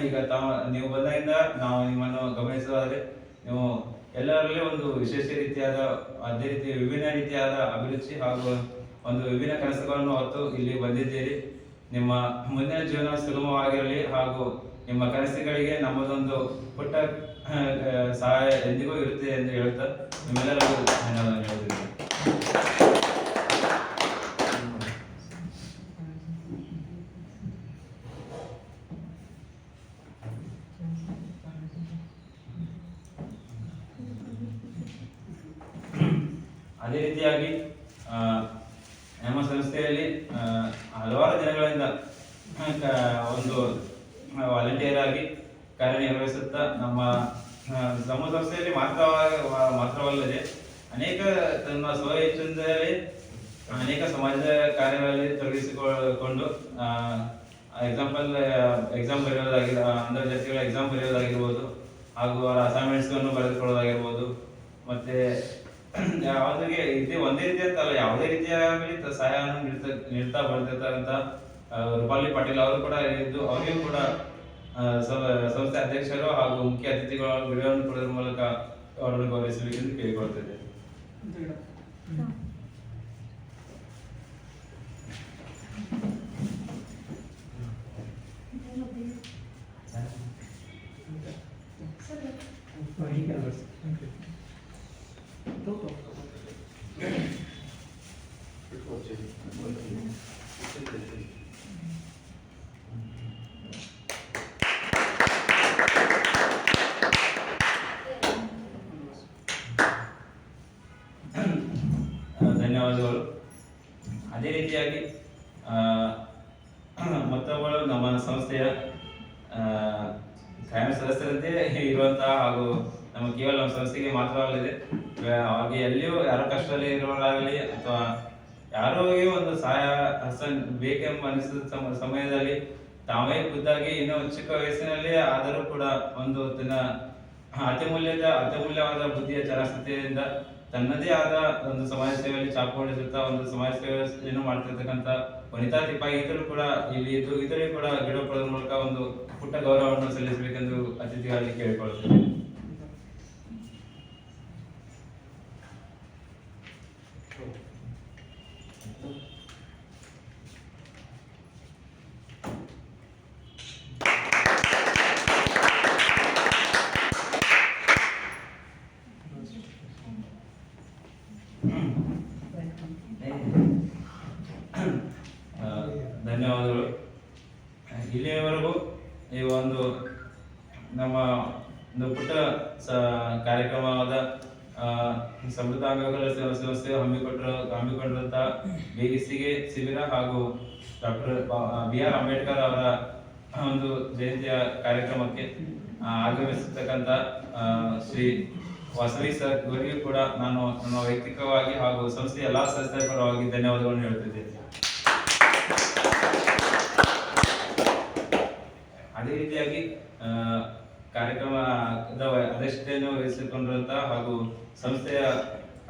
ಈಗ ನೀವು ಬಂದಾಗಿಂದ ನಾವು ನಿಮ್ಮನ್ನು ಗಮನಿಸುವುದಾದರೆ ನೀವು ಎಲ್ಲರಲ್ಲಿ ಒಂದು ವಿಶೇಷ ರೀತಿಯಾದ ಅದೇ ರೀತಿ ವಿಭಿನ್ನ ರೀತಿಯಾದ ಅಭಿರುಚಿ ಹಾಗೂ ಒಂದು ವಿಭಿನ್ನ ಕನಸುಗಳನ್ನು ಹೊತ್ತು ಇಲ್ಲಿ ಬಂದಿದ್ದೀರಿ. ನಿಮ್ಮ ಮುಂದಿನ ಜೀವನ ಸುಗಮವಾಗಿರಲಿ ಹಾಗೂ ನಿಮ್ಮ ಕನಸುಗಳಿಗೆ ನಮ್ಮದೊಂದು ಪುಟ್ಟ ಸಹಾಯ ಎಂದಿಗೂ ಇರುತ್ತೆ ಎಂದು ಹೇಳುತ್ತಾ ನಿಮ್ಮೆಲ್ಲರಿಗೂ ಧನ್ಯವಾದ ಹೇಳ್ತಿದ್ದೇನೆ. ಅದೇ ರೀತಿಯಾಗಿ ನಮ್ಮ ಸಂಸ್ಥೆಯಲ್ಲಿ ಹಲವಾರು ದಿನಗಳಿಂದ ಒಂದು ವಾಲಂಟಿಯರ್ ಆಗಿ ಕಾರ್ಯನಿರ್ವಹಿಸುತ್ತಾ ನಮ್ಮ ಸಂಸ್ಥೆಯಲ್ಲಿ ಮಾತ್ರವಲ್ಲದೆ ಅನೇಕ ತನ್ನ ಸ್ವ ಇಚ್ಛೆಯಿಂದಲೇ ಅನೇಕ ಸಮಾಜದ ಕಾರ್ಯಗಳಲ್ಲಿ ತೊಡಗಿಸಿಕೊಂಡು ಎಕ್ಸಾಮ್ ಬರೆಯೋದಾಗಿರ್ಬೋದು, ಎಕ್ಸಾಮ್ ಬರೆಯೋದಾಗಿರ್ಬೋದು ಹಾಗೂ ಅವರ ಅಸೈನ್ಮೆಂಟ್ಸ್ಗಳನ್ನು ಬರೆದುಕೊಳ್ಳೋದಾಗಿರ್ಬೋದು, ಮತ್ತೆ ಯಾವುದೇ ಇದೇ ಒಂದೇ ರೀತಿ ಅಂತಲ್ಲ ಯಾವುದೇ ರೀತಿಯಾಗಲಿ ಸಹಾಯವನ್ನು ನೀಡ್ತಾ ಬರ್ತಿರ್ತಕ್ಕಂಥ ರೂಪಾಲಿ ಪಾಟೀಲ್ ಅವರು ಕೂಡ ಇದ್ದು, ಅವರಿಗೂ ಕೂಡ ಸಂಸ್ಥೆ ಅಧ್ಯಕ್ಷರು ಹಾಗೂ ಮುಖ್ಯ ಅತಿಥಿಗಳು ವಿಡಿಯೋವನ್ನು ಕೊಡೋದ್ರ ಮೂಲಕ ಅವರನ್ನು ಗೌರವಿಸಬೇಕೆಂದು ಕೇಳಿಕೊಳ್ತಿದ್ದೆ. ಧನ್ಯವಾದಗಳು. ಅದೇ ರೀತಿಯಾಗಿ ಮತ್ತೊಬ್ಬಳು ನಮ್ಮ ಸಂಸ್ಥೆಯ ಕಾಯಂ ಸದಸ್ಯರಂತೆ ಇರುವಂತಹ ಹಾಗೂ ಕೇವಲ ನಮ್ಮ ಸಂಸ್ಥೆಗೆ ಮಾತ್ರವಲ್ಲದೆ ಅವ್ರಿಗೆ ಎಲ್ಲಿಯೂ ಯಾರೋ ಕಷ್ಟದಲ್ಲಿ ಇರೋರಾಗಲಿ ಅಥವಾ ಯಾರಿಗೂ ಒಂದು ಸಹಾಯ ಬೇಕೆಂಬ ಅನಿಸಿದ ಸಮಯದಲ್ಲಿ ತಾವೇ ಖುದ್ದಾಗಿ ಇನ್ನೂ ಚಿಕ್ಕ ವಯಸ್ಸಿನಲ್ಲಿ ಆದರೂ ಕೂಡ ಒಂದು ತನ್ನ ಅತ್ಯಮೂಲ್ಯವಾದ ಬುದ್ಧಿಯ ಚಾಣಾಕ್ಷತೆಯಿಂದ ತನ್ನದೇ ಆದ ಒಂದು ಸಮಾಜ ಸೇವೆಯಲ್ಲಿ ಚಾಪು ಹೊಡೆದಿರ್ತಾ ಒಂದು ಸಮಾಜ ಸೇವೆಯನ್ನು ಮಾಡ್ತಿರ್ತಕ್ಕಂಥ ವನಿತಾ ತಿಪ್ಪಾಗಿ ಇತರು ಕೂಡ ಇಲ್ಲಿ ಇದ್ದು ಇದರಿಗೂ ಕೂಡ ಗಿಡ ಕೊಡೋದ್ರ ಮೂಲಕ ಒಂದು ಪುಟ್ಟ ಗೌರವವನ್ನು ಸಲ್ಲಿಸಬೇಕೆಂದು ಅತಿಥಿಗಳಲ್ಲಿ ಕೇಳಿಕೊಳ್ಳುತ್ತೇನೆ. ಧನ್ಯವಾದಗಳು. ಇಲ್ಲಿಯವರೆಗೂ ಕಾರ್ಯಕ್ರಮವಾದ ಸಮೃದ್ಧ ಅಂಗವಿಕಲರ ಸಂಸ್ಥೆ ಹಮ್ಮಿಕೊಂಡಿರುವಂತಹ ಬೇಸಿಗೆ ಶಿಬಿರ ಹಾಗೂ ಡಾಕ್ಟರ್ BR ಅಂಬೇಡ್ಕರ್ ಅವರ ಒಂದು ಜಯಂತಿಯ ಕಾರ್ಯಕ್ರಮಕ್ಕೆ ಆಗಮಿಸಿರ್ತಕ್ಕಂಥ ಶ್ರೀ ವಾಸವಿ ಸರ್ ಇವರಿಗೂ ಕೂಡ ನಾನು ನನ್ನ ವೈಯಕ್ತಿಕವಾಗಿ ಹಾಗೂ ಸಂಸ್ಥೆಯ ಎಲ್ಲಾ ಸದಸ್ಯರ ಪರವಾಗಿ ಧನ್ಯವಾದಗಳನ್ನು ಹೇಳ್ತಿದ್ದೇನೆ. ಅದೇ ರೀತಿಯಾಗಿ ಕಾರ್ಯಕ್ರಮದ ಅಧ್ಯಕ್ಷತೆಯನ್ನು ವಹಿಸಿಕೊಂಡಿರುವಂತಹ ಹಾಗೂ ಸಂಸ್ಥೆಯ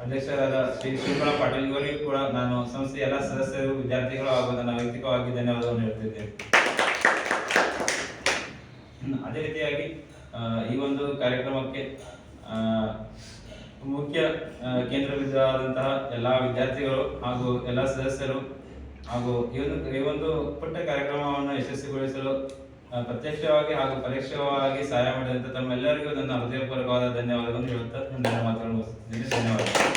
ಅಧ್ಯಕ್ಷರಾದ ಶ್ರೀ ಶ್ರೀಕುಮಾರ ಪಾಟೀಲ್ ಇವರಿಗೂ ಕೂಡ ನಾನು ಸಂಸ್ಥೆಯ ಎಲ್ಲ ಸದಸ್ಯರು ವಿದ್ಯಾರ್ಥಿಗಳು ಹಾಗೂ ನನ್ನ ವೈಯಕ್ತಿಕವಾಗಿ ಧನ್ಯವಾದವನ್ನು ಹೇಳ್ತಿದ್ದೇನೆ. ಅದೇ ರೀತಿಯಾಗಿ ಈ ಒಂದು ಕಾರ್ಯಕ್ರಮಕ್ಕೆ ಮುಖ್ಯ ಕೇಂದ್ರಬಿಂದುವಾದಂತಹ ಎಲ್ಲ ವಿದ್ಯಾರ್ಥಿಗಳು ಹಾಗೂ ಎಲ್ಲ ಸದಸ್ಯರು ಹಾಗೂ ಈ ಒಂದು ಪುಟ್ಟ ಕಾರ್ಯಕ್ರಮವನ್ನು ಯಶಸ್ವಿಗೊಳಿಸಲು ಪ್ರತ್ಯಕ್ಷವಾಗಿ ಹಾಗೂ ಪರೋಕ್ಷವಾಗಿ ಸಹಾಯ ಮಾಡಿದಂತ ತಮ್ಮೆಲ್ಲರಿಗೂ ನನ್ನ ಹೃದಯಪೂರ್ವಕವಾದ ಧನ್ಯವಾದಗಳನ್ನು ಹೇಳುತ್ತಾ ನನ್ನ ಮಾತುಗಳನ್ನು ಮುಗಿಸುತ್ತಿದ್ದೇನೆ. ಧನ್ಯವಾದ.